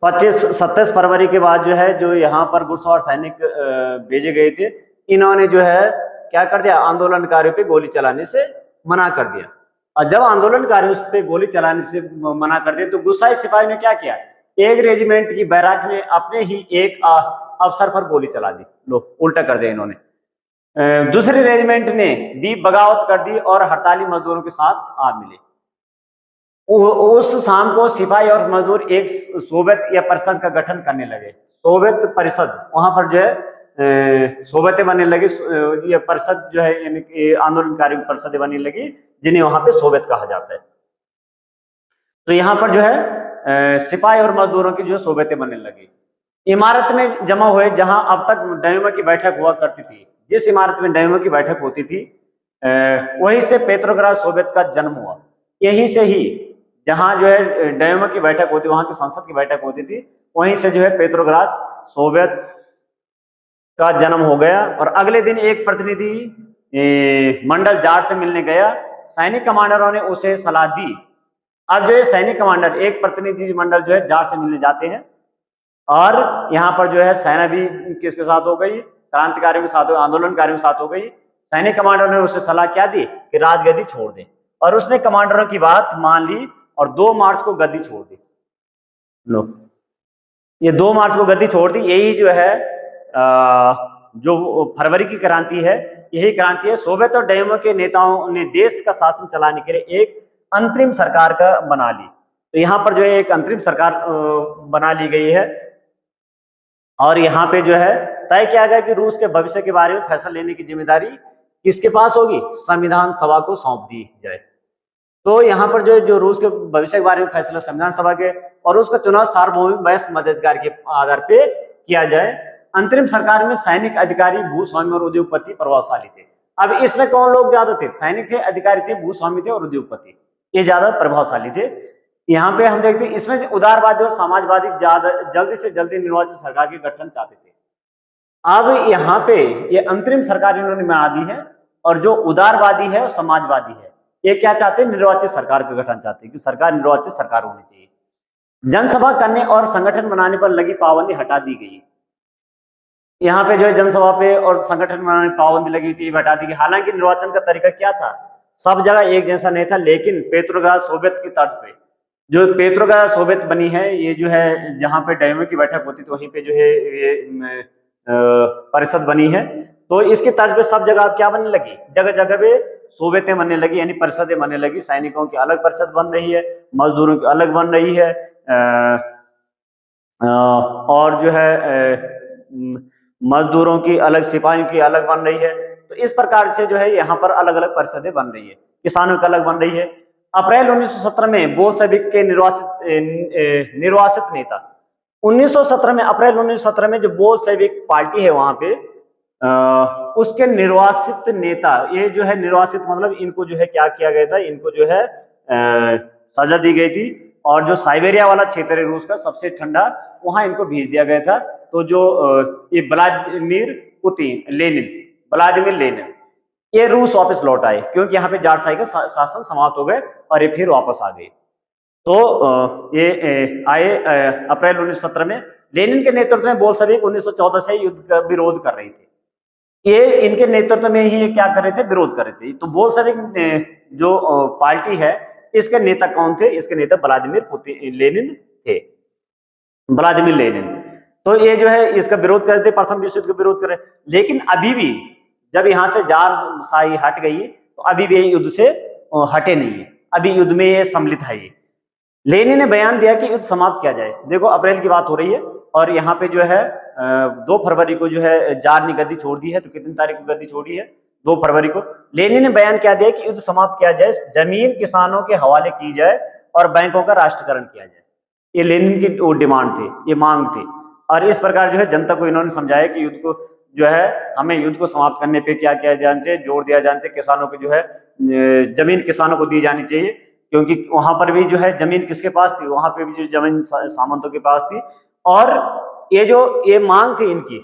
[SPEAKER 1] 27 फरवरी के बाद जो है, जो यहाँ पर घुड़सवार सैनिक भेजे गए थे, इन्होंने जो है क्या कर दिया, आंदोलनकारियों पे गोली चलाने से मना कर दिया। और जब आंदोलनकारी उस पे गोली चलाने से मना कर दिया, तो गुस्साए सिपाही ने क्या किया, एक रेजिमेंट की बैराक में अपने ही एक अफसर पर गोली चला दी। लो, उल्टा कर दिया इन्होंने। दूसरे रेजिमेंट ने भी बगावत कर दी और हड़ताली मजदूरों के साथ आ मिले। उस शाम को सिपाही और मजदूर एक सोवियत या परिषद का गठन करने लगे। सोवियत परिषद, वहां पर जो है सोवियतें बनने लगी, ये परिषद जो है यानी कि आंदोलनकारियों की परिषदें बनने लगी, जिन्हें वहां पे सोवियत कहा जाता है। तो यहाँ पर जो है सिपाही और मजदूरों की जो सोवियतें बनने लगी। इमारत में जमा हुए, जहां अब तक डायमो की बैठक हुआ करती थी, जिस इमारत में डायमो की बैठक होती थी, वहीं से पेट्रोग्राद सोवियत का जन्म हुआ। यहीं से ही, जहां जो है डायमो की बैठक होती, वहां की संसद की बैठक होती थी, वहीं से जो है पेट्रोग्राद सोवियत का जन्म हो गया। और अगले दिन एक प्रतिनिधि मंडल जार से मिलने गया। सैनिक कमांडरों ने उसे सलाह दी। अब जो है सैनिक कमांडर, एक प्रतिनिधि मंडल जो है जार से मिलने जाते हैं, और यहाँ पर जो है सेना भी किसके साथ हो गई, क्रांतिकारियों के साथ, आंदोलनकारियों के साथ हो गई। सैनिक कमांडर ने उसे सलाह क्या दी कि राजगद्दी छोड़ दे, और उसने कमांडरों की बात मान ली और 2 मार्च को गद्दी छोड़ दी। लो, ये 2 मार्च को गद्दी छोड़ दी। यही जो है जो फरवरी की क्रांति है, यही क्रांति है। सोवियत और डायमो के नेताओं ने देश का शासन चलाने के लिए एक अंतरिम सरकार का बना ली। तो यहाँ पर जो है एक अंतरिम सरकार बना ली गई है, और यहाँ पे जो है तय किया गया कि रूस के भविष्य के बारे में फैसला लेने की जिम्मेदारी किसके पास होगी, संविधान सभा को सौंप दी जाए। तो यहाँ पर जो रूस के भविष्य के बारे में फैसला संविधान सभा के, और उसका चुनाव सार्वभौमिक वयस्क मताधिकार के आधार पे किया जाए। अंतरिम सरकार में सैनिक, अधिकारी, भूस्वामी और उद्योगपति प्रभावशाली थे। अब इसमें कौन लोग ज्यादा थे, सैनिक थे, अधिकारी थे, भूस्वामी थे और उद्योगपति, ये ज्यादा प्रभावशाली थे। यहाँ पे हम देखते हैं इसमें उदारवादी और समाजवादी ज्यादा जल्दी से जल्दी निर्वाचित सरकार के गठन चाहते थे। अब यहाँ पे ये अंतरिम सरकार इन्होंने बना दी है, और जो उदारवादी है और समाजवादी है, ये क्या चाहते हैं, निर्वाचित सरकार का गठन चाहते हैं कि सरकार निर्वाचित सरकार होनी चाहिए। जनसभा करने और संगठन बनाने पर लगी पाबंदी हटा दी गई। यहाँ पे जो है जनसभा पे और संगठन बनाने पर पाबंदी लगी थी, हटा दी गई। हालांकि निर्वाचन का तरीका क्या था, सब जगह एक जैसा नहीं था, लेकिन पेट्रोग्राद सोवियत की तर्ज पे जो पेट्रोग्राद सोवियत बनी है, ये जो है जहाँ पे डायमो की बैठक होती थी, वहीं पे जो है ये परिषद बनी है। तो इसके तर्ज पे सब जगह क्या बनने लगी, जगह जगह पे सोवियतें बनने लगी, यानी परिषदें बनने लगी। सैनिकों की अलग परिषद बन रही है, मजदूरों की अलग बन रही है, और जो है मजदूरों की अलग, सिपाहियों की अलग बन रही है। तो इस प्रकार से जो है यहाँ पर अलग अलग परिषदें बन रही है, किसानों की अलग बन रही है। अप्रैल 1917 में बोल्शेविक के निर्वासित नेता, 1917 में, अप्रैल 1917 में जो बोल्शेविक पार्टी है वहां पे उसके निर्वासित नेता, ये जो है निर्वासित मतलब इनको जो है क्या किया गया था, इनको जो है सजा दी गई थी, और जो साइबेरिया वाला क्षेत्र है रूस का सबसे ठंडा, वहां इनको भेज दिया गया था। तो जो ये व्लादिमीर लेनिन ये रूस वापस लौट आए, क्योंकि यहाँ पे जारशाही का शासन समाप्त हो गए और ये फिर वापस आ गए। तो ये आए अप्रैल 1917 में। लेनिन के नेतृत्व में बोल्शेविक 1914 से युद्ध का विरोध कर रही थी। ये इनके नेतृत्व में ही क्या कर रहे थे, विरोध कर रहे थे। तो बोल्शेविक जो पार्टी है, इसके नेता कौन थे, इसके नेता व्लादिमीर लेनिन थे, व्लादिमीर लेनिन। तो ये जो है इसका विरोध कर रहे थे, प्रथम विश्व युद्ध का विरोध कर रहे। लेकिन अभी भी जब यहाँ से जारशाही हट गई, तो अभी भी युद्ध से हटे नहीं है, अभी युद्ध में ये सम्मिलित है। ये लेनिन ने बयान दिया कि युद्ध समाप्त किया जाए। देखो अप्रैल की बात हो रही है, और यहाँ पे जो है 2 फरवरी को जो है जार ने गद्दी छोड़ दी है। तो कितनी तारीख को गद्दी छोड़ी है, 2 फरवरी को। लेनिन ने बयान क्या दिया कि युद्ध समाप्त किया जाए, जमीन किसानों के हवाले की जाए और बैंकों का राष्ट्रीयकरण किया जाए। ये लेनिन की वो डिमांड थी, ये मांग थी। और इस प्रकार जो है जनता को इन्होंने समझाया कि युद्ध को जो है, हमें युद्ध को समाप्त करने पे क्या किया जाना चाहिए, जोर दिया जाना चाहिए। किसानों को जो है जमीन किसानों को दी जानी चाहिए, क्योंकि वहां पर भी जो है जमीन किसके पास थी, वहां पे भी जो जमीन सामंतों के पास थी। और ये जो ये मांग थी इनकी,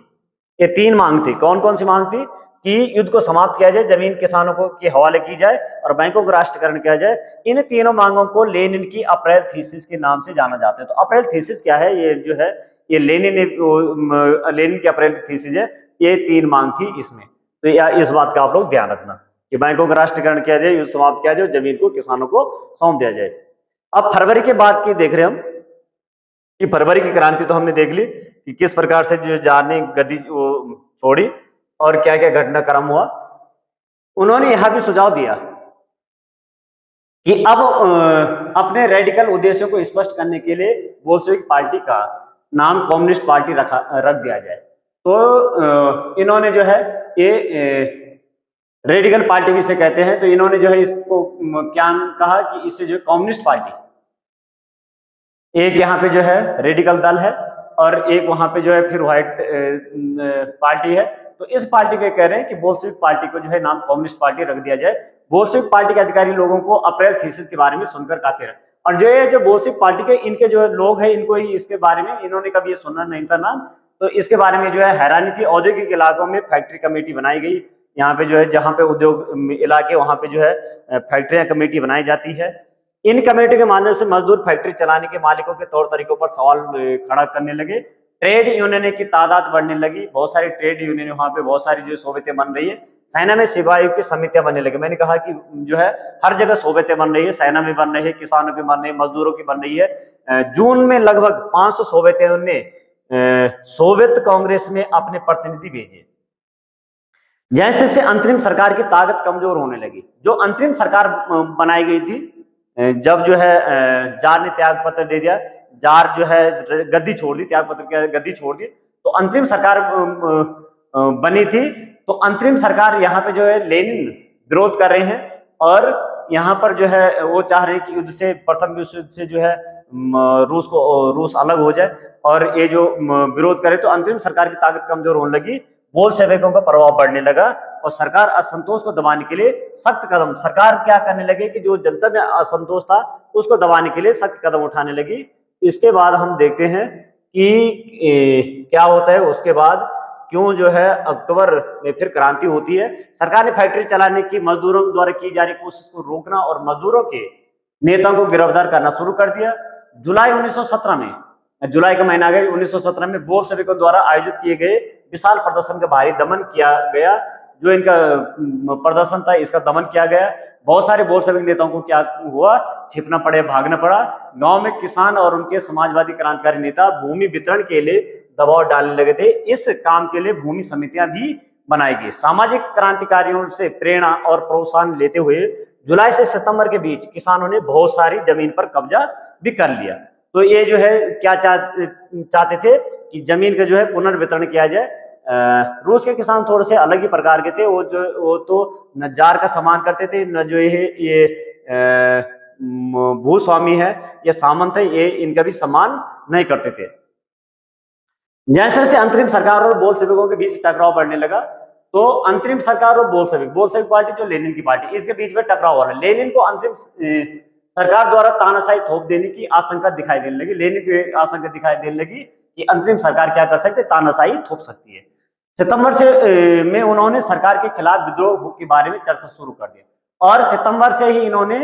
[SPEAKER 1] ये 3 मांग थी। कौन कौन सी मांग थी, कि युद्ध को समाप्त किया जाए, जमीन किसानों को के हवाले की जाए और बैंकों का राष्ट्रीयकरण किया जाए। इन तीनों मांगों को लेनिन की अप्रैल थीसिस के नाम से जाना जाता है। तो अप्रैल थीसिस क्या है? ये जो है ये लेनिन की अप्रैल थीसिस है। ये तीन मांग थी इसमें। तो या इस बात का आप लोग ध्यान रखना कि बैंकों का राष्ट्रीयकरण किया जाए, युद्ध समाप्त किया जाए, जमीन को किसानों को सौंप दिया जाए। अब फरवरी के बाद की देख रहे हम कि फरवरी की क्रांति तो हमने देख ली कि किस प्रकार से जो जार ने गद्दी छोड़ी और क्या क्या घटनाक्रम हुआ। उन्होंने यह भी सुझाव दिया कि अब अपने रेडिकल उद्देश्यों को स्पष्ट करने के लिए बोल्शेविक पार्टी का नाम कम्युनिस्ट पार्टी रख दिया जाए। तो इन्होंने जो है ये रेडिकल पार्टी भी इसे कहते हैं। तो इन्होंने जो है इसको क्या कहा कि इससे जो कम्युनिस्ट पार्टी, एक यहाँ पे जो है रेडिकल दल है और एक वहां पे जो है फिर व्हाइट पार्टी है। तो इस पार्टी के कह रहे हैं कि बोल्शेविक पार्टी को जो है नाम कम्युनिस्ट पार्टी रख दिया जाए। बोल्शेविक पार्टी के अधिकारी लोगों को अप्रैल थीसिस के बारे में सुनकर काफी रहे, और जो बोल्शेविक पार्टी के इनके जो लोग हैं इनको ही इसके बारे में इन्होंने कभी ये सुना नहीं था नाम। तो इसके बारे में जो है हैरानी थी। औद्योगिक इलाकों में फैक्ट्री कमेटी बनाई गई। यहाँ पे जो है जहाँ पे उद्योग इलाके वहां पे जो है फैक्ट्रियां कमेटी बनाई जाती है। इन कमेटी के माध्यम से मजदूर फैक्ट्री चलाने के मालिकों के तौर तरीकों पर सवाल खड़ा करने लगे। ट्रेड यूनियन की तादाद बढ़ने लगी। बहुत सारी ट्रेड यूनियन वहां पे बहुत सारी जो सोवियतें बन रही है। सेना में सिपाहियों की समितियां बनने लगी। मैंने कहा कि जो है हर जगह सोवियतें बन रही है, सेना में बन रही है, किसानों की बन रही है, मजदूरों की बन रही है। जून में लगभग 500 सोवियतों ने सोवियत कांग्रेस में अपने प्रतिनिधि भेजे। जैसे से अंतरिम सरकार की ताकत कमजोर होने लगी। जो अंतरिम सरकार बनाई गई थी, जब जो है जार ने त्याग पत्र दे दिया, जार जो है गद्दी छोड़ दी, त्याग पत्र के गद्दी छोड़ दी, तो अंतरिम सरकार बनी थी। तो अंतरिम सरकार यहाँ पे जो है लेनिन विरोध कर रहे हैं और यहाँ पर जो है वो चाह रहे हैं कि युद्ध से, प्रथम विश्व युद्ध से जो है रूस अलग हो जाए और ये जो विरोध करे। तो अंतरिम सरकार की ताकत कमजोर होने लगी, बोल्शेविकों का प्रभाव बढ़ने लगा और सरकार असंतोष को दबाने के लिए सख्त कदम, सरकार क्या करने लगे कि जो जनता में असंतोष था उसको दबाने के लिए सख्त कदम उठाने लगी। इसके बाद हम देखते हैं कि क्या होता है उसके बाद, क्यों जो है अक्टूबर में फिर क्रांति होती है। सरकार ने फैक्ट्री चलाने की मजदूरों द्वारा की जा रही कोशिश को रोकना और मजदूरों के नेताओं को गिरफ्तार करना शुरू कर दिया। जुलाई 1917 में, जुलाई का महीना आ गया, 1917 में बोल्शेविकों द्वारा आयोजित किए गए विशाल प्रदर्शन का भारी दमन किया गया। जो इनका प्रदर्शन था इसका दमन किया गया। बहुत सारे बोल्शेविक नेताओं को क्या हुआ, छिपना पड़े, भागना पड़ा। गांव में किसान और उनके समाजवादी क्रांतिकारी नेता भूमि वितरण के लिए दबाव डालने लगे थे। इस काम के लिए भूमि समितियां भी बनाई गई। सामाजिक क्रांतिकारियों से प्रेरणा और प्रोत्साहन लेते हुए जुलाई से सितंबर के बीच किसानों ने बहुत सारी जमीन पर कब्जा भी कर लिया। तो ये जो है क्या चाहते थे कि जमीन का जो है पुनर्वितरण किया जाए। रूस के किसान थोड़े से अलग ही प्रकार के थे। वो तो न जार का सम्मान करते थे, न जो ये भूस्वामी है या सामंत है ये इनका भी सम्मान नहीं करते थे। जैसे जैसे अंतरिम सरकार और बोल्शेविकों के बीच टकराव बढ़ने लगा, तो अंतरिम सरकार और बोल्शेविक पार्टी जो लेनिन की पार्टी, इसके बीच में टकराव हो रहा है। लेनिन को अंतरिम सरकार द्वारा तानाशाही थोप देने की आशंका दिखाई देने लगी। लेनिन की आशंका दिखाई देने लगी कि अंतरिम सरकार क्या कर सकती है, तानाशाही थोप सकती है। सितंबर से में उन्होंने सरकार के खिलाफ विद्रोह के बारे में चर्चा शुरू कर दिया और सितंबर से ही इन्होंने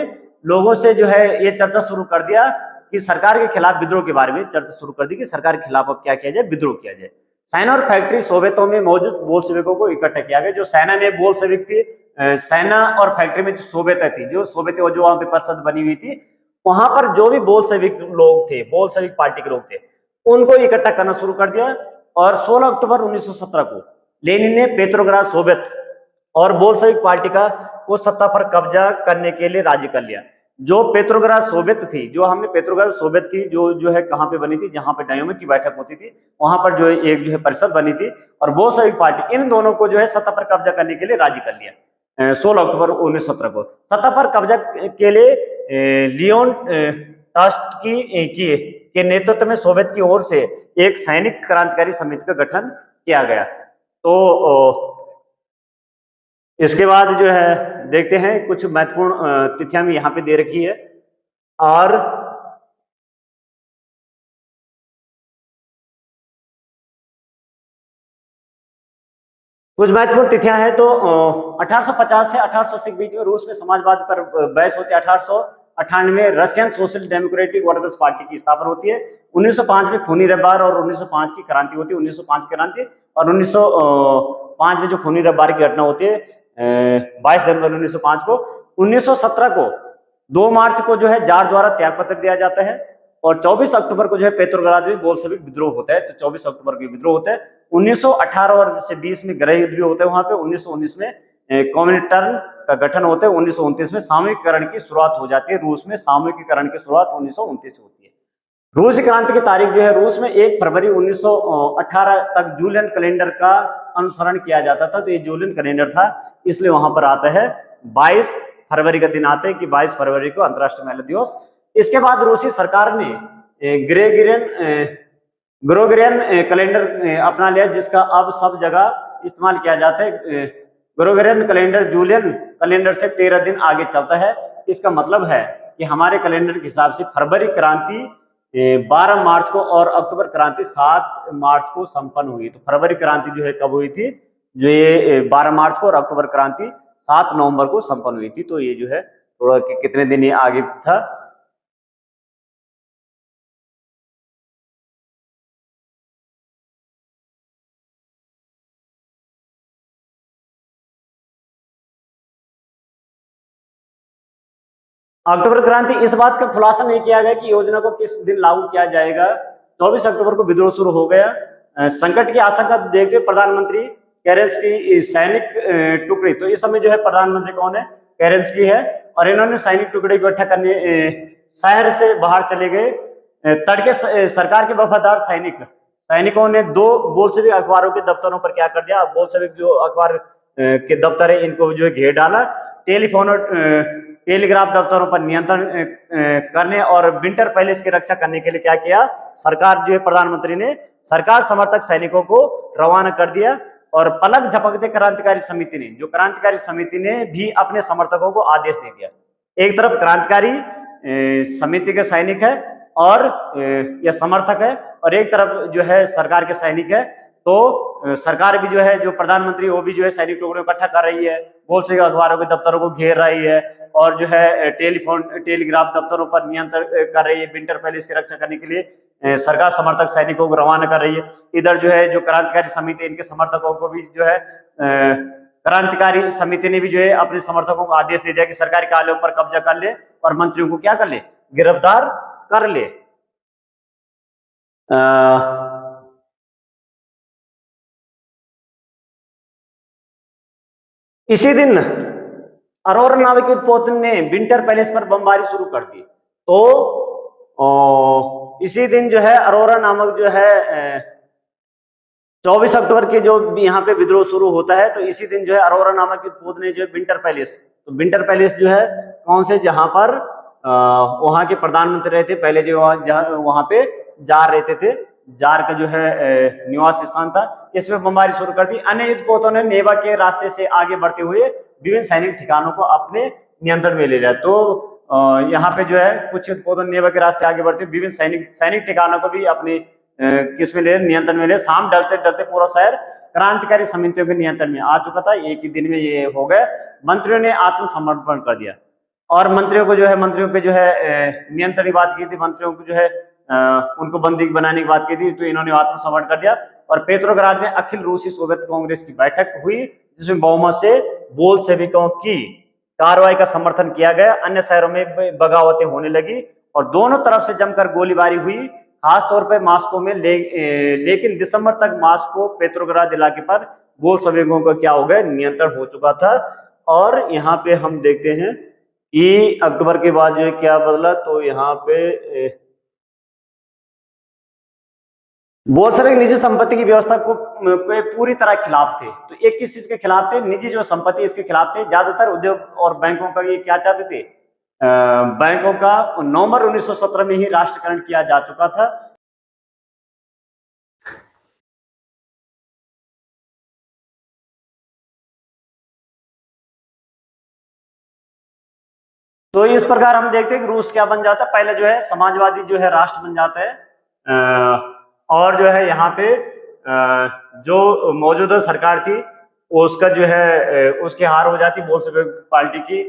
[SPEAKER 1] लोगों से जो है ये चर्चा शुरू कर दिया कि सरकार के खिलाफ विद्रोह के बारे में चर्चा शुरू कर दी कि सरकार के खिलाफ अब क्या किया जाए, विद्रोह किया जाए। सेना और फैक्ट्री सोवियतों में मौजूद बोल्शेविकों को इकट्ठा किया गया। जो सेना में बोल्शेविक थी, सेना और फैक्ट्री में जो सोवियतें थी, जो वहां पे परिषद बनी हुई थी, वहां पर जो भी बोल्शेविक लोग थे, बोल्शेविक पार्टी के लोग थे, उनको इकट्ठा करना शुरू कर दिया। और 16 अक्टूबर 1917 को लेनिन ने पेट्रोग्राद सोवियत और बोल्शेविक पार्टी का वो सत्ता पर कब्जा करने के लिए राजी कर लिया। जो पेट्रोग्राद सोवियत थी, जो हमने पेट्रोग्राद सोवियत थी, जो है कहां पे बनी थी, जहां पे डायोमिक की बैठक होती थी, वहां पर जो एक जो है परिषद बनी थी, और बोल्शेविक पार्टी, इन दोनों को जो है सत्ता पर कब्जा करने के लिए राजी कर लिया 16 अक्टूबर 1917 को। सत्ता पर कब्जा के लिए लियोन ट्रॉट्स्की के नेतृत्व में सोवियत की ओर से एक सैनिक क्रांतिकारी समिति का गठन किया गया। तो इसके बाद जो है देखते हैं कुछ महत्वपूर्ण तिथियां भी यहाँ पे दे रखी है। और कुछ महत्वपूर्ण तिथियां हैं तो 1850 से 1880 के बीच में रूस में समाजवाद पर बहस होती है। 1898 Russian social democratic workers party की स्थापना होती है। 1905 में खूनी रविवार और 1905 की क्रांति होती है, 1905 की क्रांति। और 1905 में जो खूनी रविवार की घटना होती है 22 जनवरी 1905 को। 1917 को 2 मार्च को जो है जार द्वारा त्यागपत्र दिया जाता है और 24 अक्टूबर को जो है पेट्रोग्राद में बोल्शेविक विद्रोह होता है। तो 24 अक्टूबर को विद्रोह होता है। 1918 और से 20 में गृह युद्ध भी होता है वहां पे। 1919 में कम्युनिटर्न का गठन होता है। 1929 में सामूहिककरण की शुरुआत हो जाती है। रूस में सामूहिककरण की शुरुआत 1929 से होती है। रूस क्रांति की तारीख जो है रूस में 1 फरवरी 1918 तक जूलियन कैलेंडर का अनुसरण किया जाता था। तो ये जूलियन कैलेंडर था, इसलिए वहां पर आता है 22 फरवरी का दिन आता है कि 22 फरवरी को अंतर्राष्ट्रीय महिला दिवस। इसके बाद रूसी सरकार ने ग्रेगोरियन कैलेंडर अपना लिया, जिसका अब सब जगह इस्तेमाल किया जाता है। ग्रेगोरियन कैलेंडर जूलियन कैलेंडर से 13 दिन आगे चलता है। इसका मतलब है कि हमारे कैलेंडर के हिसाब से फरवरी क्रांति 12 मार्च को और अक्टूबर क्रांति 7 मार्च को संपन्न हुई। तो फरवरी क्रांति जो है कब हुई थी, जो ये 12 मार्च को, और अक्टूबर क्रांति 7 नवंबर को संपन्न हुई थी। तो ये जो है थोड़ा कितने दिन ये आगे था। अक्टूबर क्रांति इस बात का खुलासा नहीं किया गया कि योजना को किस दिन लागू किया जाएगा। 24 अक्टूबर को विद्रोह शुरू हो गया। संकट की आशंका देखते हुए प्रधानमंत्री केरेंस्की सैनिक टुकड़ी, तो इस समय जो है प्रधानमंत्री कौन है, केरेंस्की है, और इन्होंने सैनिक टुकड़ी को इकट्ठा करने शहर से बाहर चले गए। तड़के सरकार के वफादार सैनिकों ने 2 बोल्शेविक अखबारों के दफ्तरों पर क्या कर दिया, बोल्शेविक जो अखबार के दफ्तर है इनको जो है घेर डाला। टेलीफोन और टेलीग्राफ दफ्तरों पर नियंत्रण करने और विंटर पैलेस की रक्षा करने के लिए क्या किया, सरकार जो है प्रधानमंत्री ने सरकार समर्थक सैनिकों को रवाना कर दिया। और पलक झपकते क्रांतिकारी समिति ने भी अपने समर्थकों को आदेश दे दिया। एक तरफ क्रांतिकारी समिति के सैनिक है और या समर्थक है, और एक तरफ जो है सरकार के सैनिक है। तो सरकार भी जो है, जो प्रधानमंत्री, वो भी जो है सैनिक टुकड़ों को इकट्ठा कर रही है, बोल्शेविक अखबारों के दफ्तरों को घेर रही है, और जो है टेलीग्राफ दफ्तरों पर नियंत्रण कर रही है। विंटर पैलेस की रक्षा करने के लिए सरकार समर्थक सैनिकों को रवाना कर रही है। इधर जो है जो क्रांतिकारी समिति, इनके समर्थकों को भी जो है क्रांतिकारी समिति ने भी जो है अपने समर्थकों को आदेश दे दिया कि सरकारी कार्यालयों पर कब्जा कर ले और मंत्रियों को क्या कर ले, गिरफ्तार कर ले। इसी दिन अरोरा नाविक उत्पोतन ने विंटर पैलेस पर बमबारी शुरू कर दी। तो इसी दिन जो है अरोरा नामक जो है 24 अक्टूबर के जो यहाँ पे विद्रोह शुरू होता है, तो इसी दिन जो है अरोरा नामक उत्पोतन ने जो है विंटर पैलेस, तो विंटर पैलेस जो है कौन से, जहां पर वहां के प्रधानमंत्री रहते पहले, जो वहां पे जार रहते थे, जार का जो है निवास स्थान था, इसमें बमबारी शुरू कर दी। अन्य युद्धपोतों ने नेवा के रास्ते से आगे बढ़ते हुए विभिन्न सैनिक ठिकानों को अपने नियंत्रण में ले लिया। तो यहाँ पे जो है कुछ युद्धपोतों ने नेवा के रास्ते आगे बढ़ते हुए विभिन्न सैनिक ठिकानों को भी अपने किस में ले, नियंत्रण में ले। शाम डलते डलते पूरा शहर क्रांतिकारी समितियों के नियंत्रण में आ चुका था। एक ही दिन में ये हो गए। मंत्रियों ने आत्मसमर्पण कर दिया और मंत्रियों को जो है, मंत्रियों पे जो है नियंत्रण की बात की थी, मंत्रियों को जो है उनको बंदी बनाने की बात की थी, तो इन्होंने आत्मसमर्पण कर दिया। और पेट्रोग्राद में अखिल रूसी सोवियत कांग्रेस की बैठक हुई, जिसमें बहुमत से बोल्शेविकों की कार्रवाई का समर्थन किया गया। अन्य शहरों में बगावतें होने लगी और दोनों तरफ से जमकर गोलीबारी हुई, खासतौर पर मॉस्को में। लेकिन दिसंबर तक मॉस्को पेट्रोग्राद इलाके पर बोल्शेविकों का क्या हो गया, नियंत्रण हो चुका था। और यहाँ पे हम देखते हैं कि अक्टूबर के बाद जो है क्या बदला, तो यहाँ पे बोल्शेविक निजी संपत्ति की व्यवस्था को पूरी तरह खिलाफ थे। तो एक किस चीज के खिलाफ थे, निजी जो संपत्ति इसके खिलाफ थे। ज्यादातर उद्योग और बैंकों का ये क्या चाहते थे, बैंकों का नवंबर 1917 में ही राष्ट्रीयकरण किया जा चुका था। तो इस प्रकार हम देखते हैं कि रूस क्या बन जाता है, पहले जो है समाजवादी जो है राष्ट्र बन जाता है। और जो है यहाँ पे जो मौजूदा सरकार थी उसका जो है उसकी हार हो जाती, बोल्शेविक पार्टी की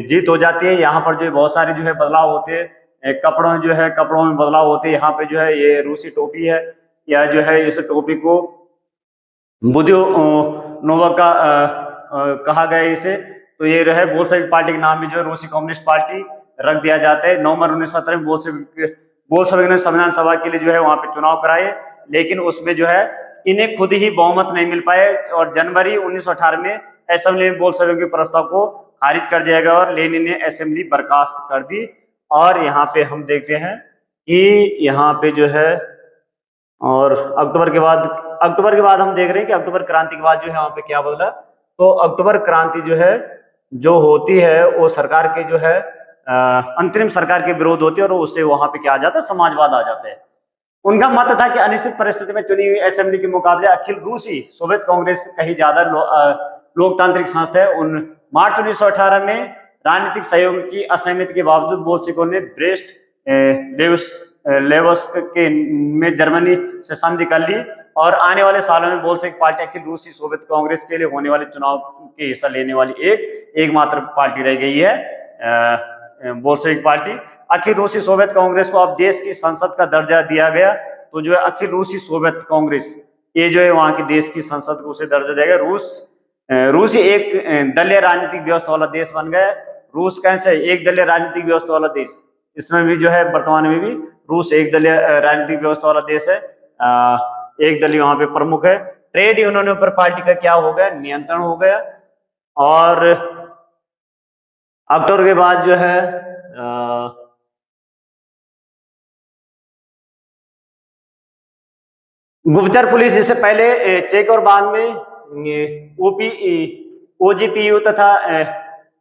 [SPEAKER 1] जीत हो जाती है। यहाँ पर जो बहुत सारे जो है बदलाव होते हैं, कपड़ों में बदलाव होते हैं। यहाँ पे जो है ये रूसी टोपी है, या जो है इस टोपी को बुद्यो नोवा का कहा गया इसे। तो ये रहे बोल्शेविक पार्टी के नाम में जो है रूसी कम्युनिस्ट पार्टी रख दिया जाता है। नवंबर 1917 में बोल्शेविक ने संविधान सभा के लिए जो है वहां पे चुनाव कराए, लेकिन उसमें जो है इन्हें खुद ही बहुमत नहीं मिल पाए, और जनवरी 1918 में असेंबली में बोल्शेविक के प्रस्ताव को खारिज कर दिया गया और लेनिन ने असेंबली बर्खास्त कर दी। और यहाँ पे हम देखते हैं कि यहाँ पे जो है, और अक्टूबर के बाद हम देख रहे हैं कि अक्टूबर क्रांति के बाद जो है वहां पे क्या बदला। तो अक्टूबर क्रांति जो है जो होती है वो सरकार के जो है अंतरिम सरकार के विरोध होती है, और उससे वहां पे क्या आ जाता है, समाजवाद आ जाता है। उनका मत था कि अनिश्चित परिस्थिति में चुनी हुई असेंबली के मुकाबले अखिल रूसी सोवियत कांग्रेस कहीं ज्यादा लोकतांत्रिक संस्था है। मार्च 1918 में राजनीतिक सहयोग की असहमति के बावजूद बोल्शेविकों ने ब्रेस्ट लेवस्क के में जर्मनी से संधि कर ली, और आने वाले सालों में बोल्शेविक पार्टी अखिल रूसी सोवियत कांग्रेस के लिए होने वाले चुनाव के हिस्सा लेने वाली एकमात्र पार्टी रह गई है बोल्शेविक पार्टी। अखिल रूसी सोवियत कांग्रेस को अब देश की संसद का दर्जा दिया गया। तो जो है अखिल रूसी सोवियत कांग्रेस, ये जो है वहां की देश की संसद को उसे दर्जा देगा। रूस एक दलीय राजनीतिक व्यवस्था वाला देश बन गया। रूस कैसे एक दलीय राजनीतिक व्यवस्था वाला देश, इसमें भी जो है वर्तमान में भी रूस एक दलीय राजनीतिक व्यवस्था वाला देश है। एक दलीय वहां पे प्रमुख है। ट्रेड यूनियनों पर पार्टी का क्या हो गया, नियंत्रण हो गया। और अक्टूबर के बाद जो है गुप्तचर पुलिस, जिससे पहले चेक और बाद में ओजीपीयू तथा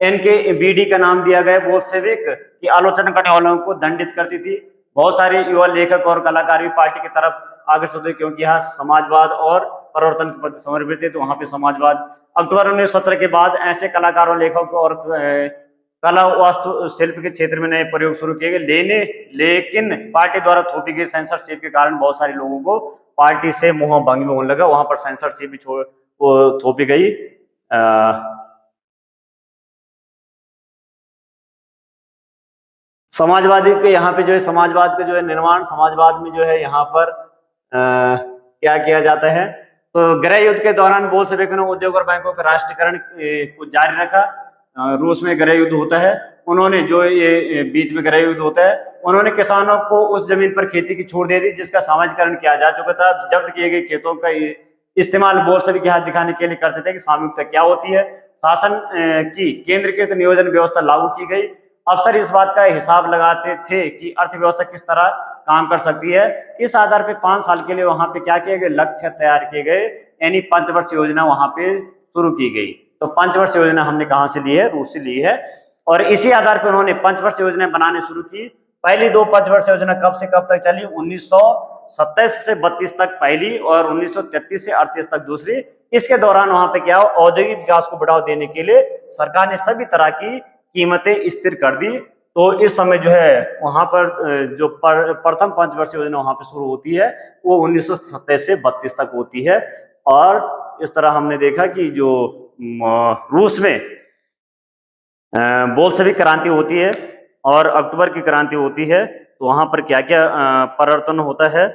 [SPEAKER 1] एनकेवीडी का नाम दिया गया, बोल्शेविक की आलोचना करने वालों को दंडित करती थी। बहुत सारे युवा लेखक और कलाकार भी पार्टी की तरफ आकर्षित हुए, क्योंकि यहाँ समाजवाद और परिवर्तन के प्रति समर्पित थे। तो वहां पे समाजवाद अक्टूबर 1917 के बाद ऐसे कलाकारों, लेखकों और कला वास्तु शिल्प के क्षेत्र में नए प्रयोग शुरू किए गए। लेकिन पार्टी द्वारा थोपी गई सेंसरशिप के कारण बहुत सारे लोगों को पार्टी से मोह भंग होने लगा। वहां पर सेंसरशिप भी थोपी गई। समाजवादी के यहाँ पे जो है समाजवाद का जो है निर्माण, समाजवाद में जो है यहाँ पर क्या किया जाता है। तो गृह युद्ध के दौरान बोल्शेविकों ने उद्योग और बैंकों का राष्ट्रीयकरण को जारी रखा। रूस में गृह युद्ध होता है, उन्होंने जो ये बीच में गृह युद्ध होता है, उन्होंने किसानों को उस जमीन पर खेती की छूट दे दी जिसका सामाजिकरण किया जा चुका था। जब्त किए गए खेतों का इस्तेमाल बोल्शेविक के हाथ दिखाने के लिए करते थे कि सामूहिकता क्या होती है। शासन की केंद्रीकृत नियोजन व्यवस्था लागू की गई। अफसर इस बात का हिसाब लगाते थे कि अर्थव्यवस्था किस तरह काम कर सकती है। इस आधार पे 5 साल के लिए वहां पे क्या किए गए, लक्ष्य तैयार किए गए, यानी पंचवर्ष योजना वहां पे शुरू की गई। तो पंचवर्ष योजना हमने कहां से ली है, रूस से ली है। और इसी आधार पर उन्होंने पंचवर्ष योजना बनाने शुरू की। पहली 2 पंचवर्ष योजना कब से कब तक चली, 1927 से 32 तक पहली, और 1933 से 38 तक दूसरी। इसके दौरान वहां पे क्या, औद्योगिक विकास को बढ़ावा देने के लिए सरकार ने सभी तरह की कीमतें स्थिर कर दी। तो इस समय जो है वहां पर जो प्रथम पंचवर्ष योजना वहां पे शुरू होती है वो 1927 से 32 तक होती है। और इस तरह हमने देखा कि जो रूस में बोल्शेविक क्रांति होती है और अक्टूबर की क्रांति होती है, तो वहां पर क्या क्या परिवर्तन होता है।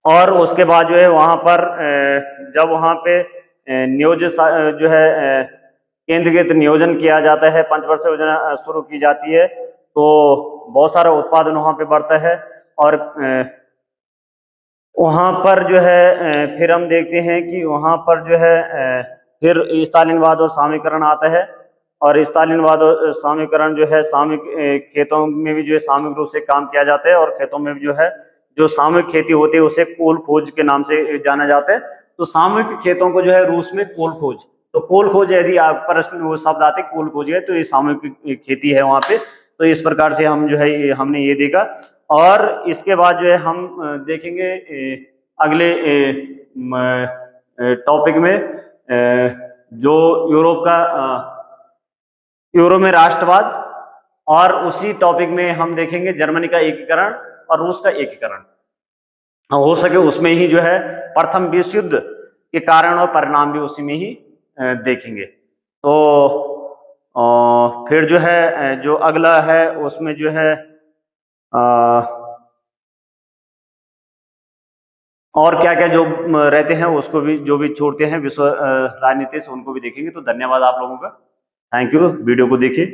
[SPEAKER 1] और उसके बाद जो है वहां पर जब वहां पे नियोजित जो है केंद्रीकृत नियोजन किया जाता है, पंचवर्ष योजना शुरू की जाती है, तो बहुत सारा उत्पादन वहां पे बढ़ता है। और वहां पर जो है फिर हम देखते हैं कि वहां पर जो है फिर स्टालिनवाद और सामूहिकरण आता है। और स्टालिनवाद और सामूहिकरण जो है सामूहिक खेतों में भी जो है सामूहिक रूप से काम किया जाता है, और खेतों में भी जो है जो सामूहिक खेती होती है उसे कोल खोज के नाम से जाना जाता है। तो सामूहिक खेतों को जो है रूस में कोल खोज, तो कोल खोज यदि आप प्रश्न वो शब्द आते कोल खोज है तो ये सामूहिक खेती है वहां पे। तो इस प्रकार से हम जो है हमने ये देखा। और इसके बाद जो है हम देखेंगे अगले टॉपिक में जो यूरोप में राष्ट्रवाद, और उसी टॉपिक में हम देखेंगे जर्मनी का एकीकरण और रूस का एकीकरण। हो सके उसमें ही जो है प्रथम विश्व युद्ध के कारण और परिणाम भी उसी में ही देखेंगे। तो फिर जो है जो अगला है उसमें जो है और क्या क्या जो रहते हैं उसको भी, जो भी छोड़ते हैं विश्व राजनीति से, उनको भी देखेंगे। तो धन्यवाद आप लोगों का, थैंक यू, वीडियो को देखिए।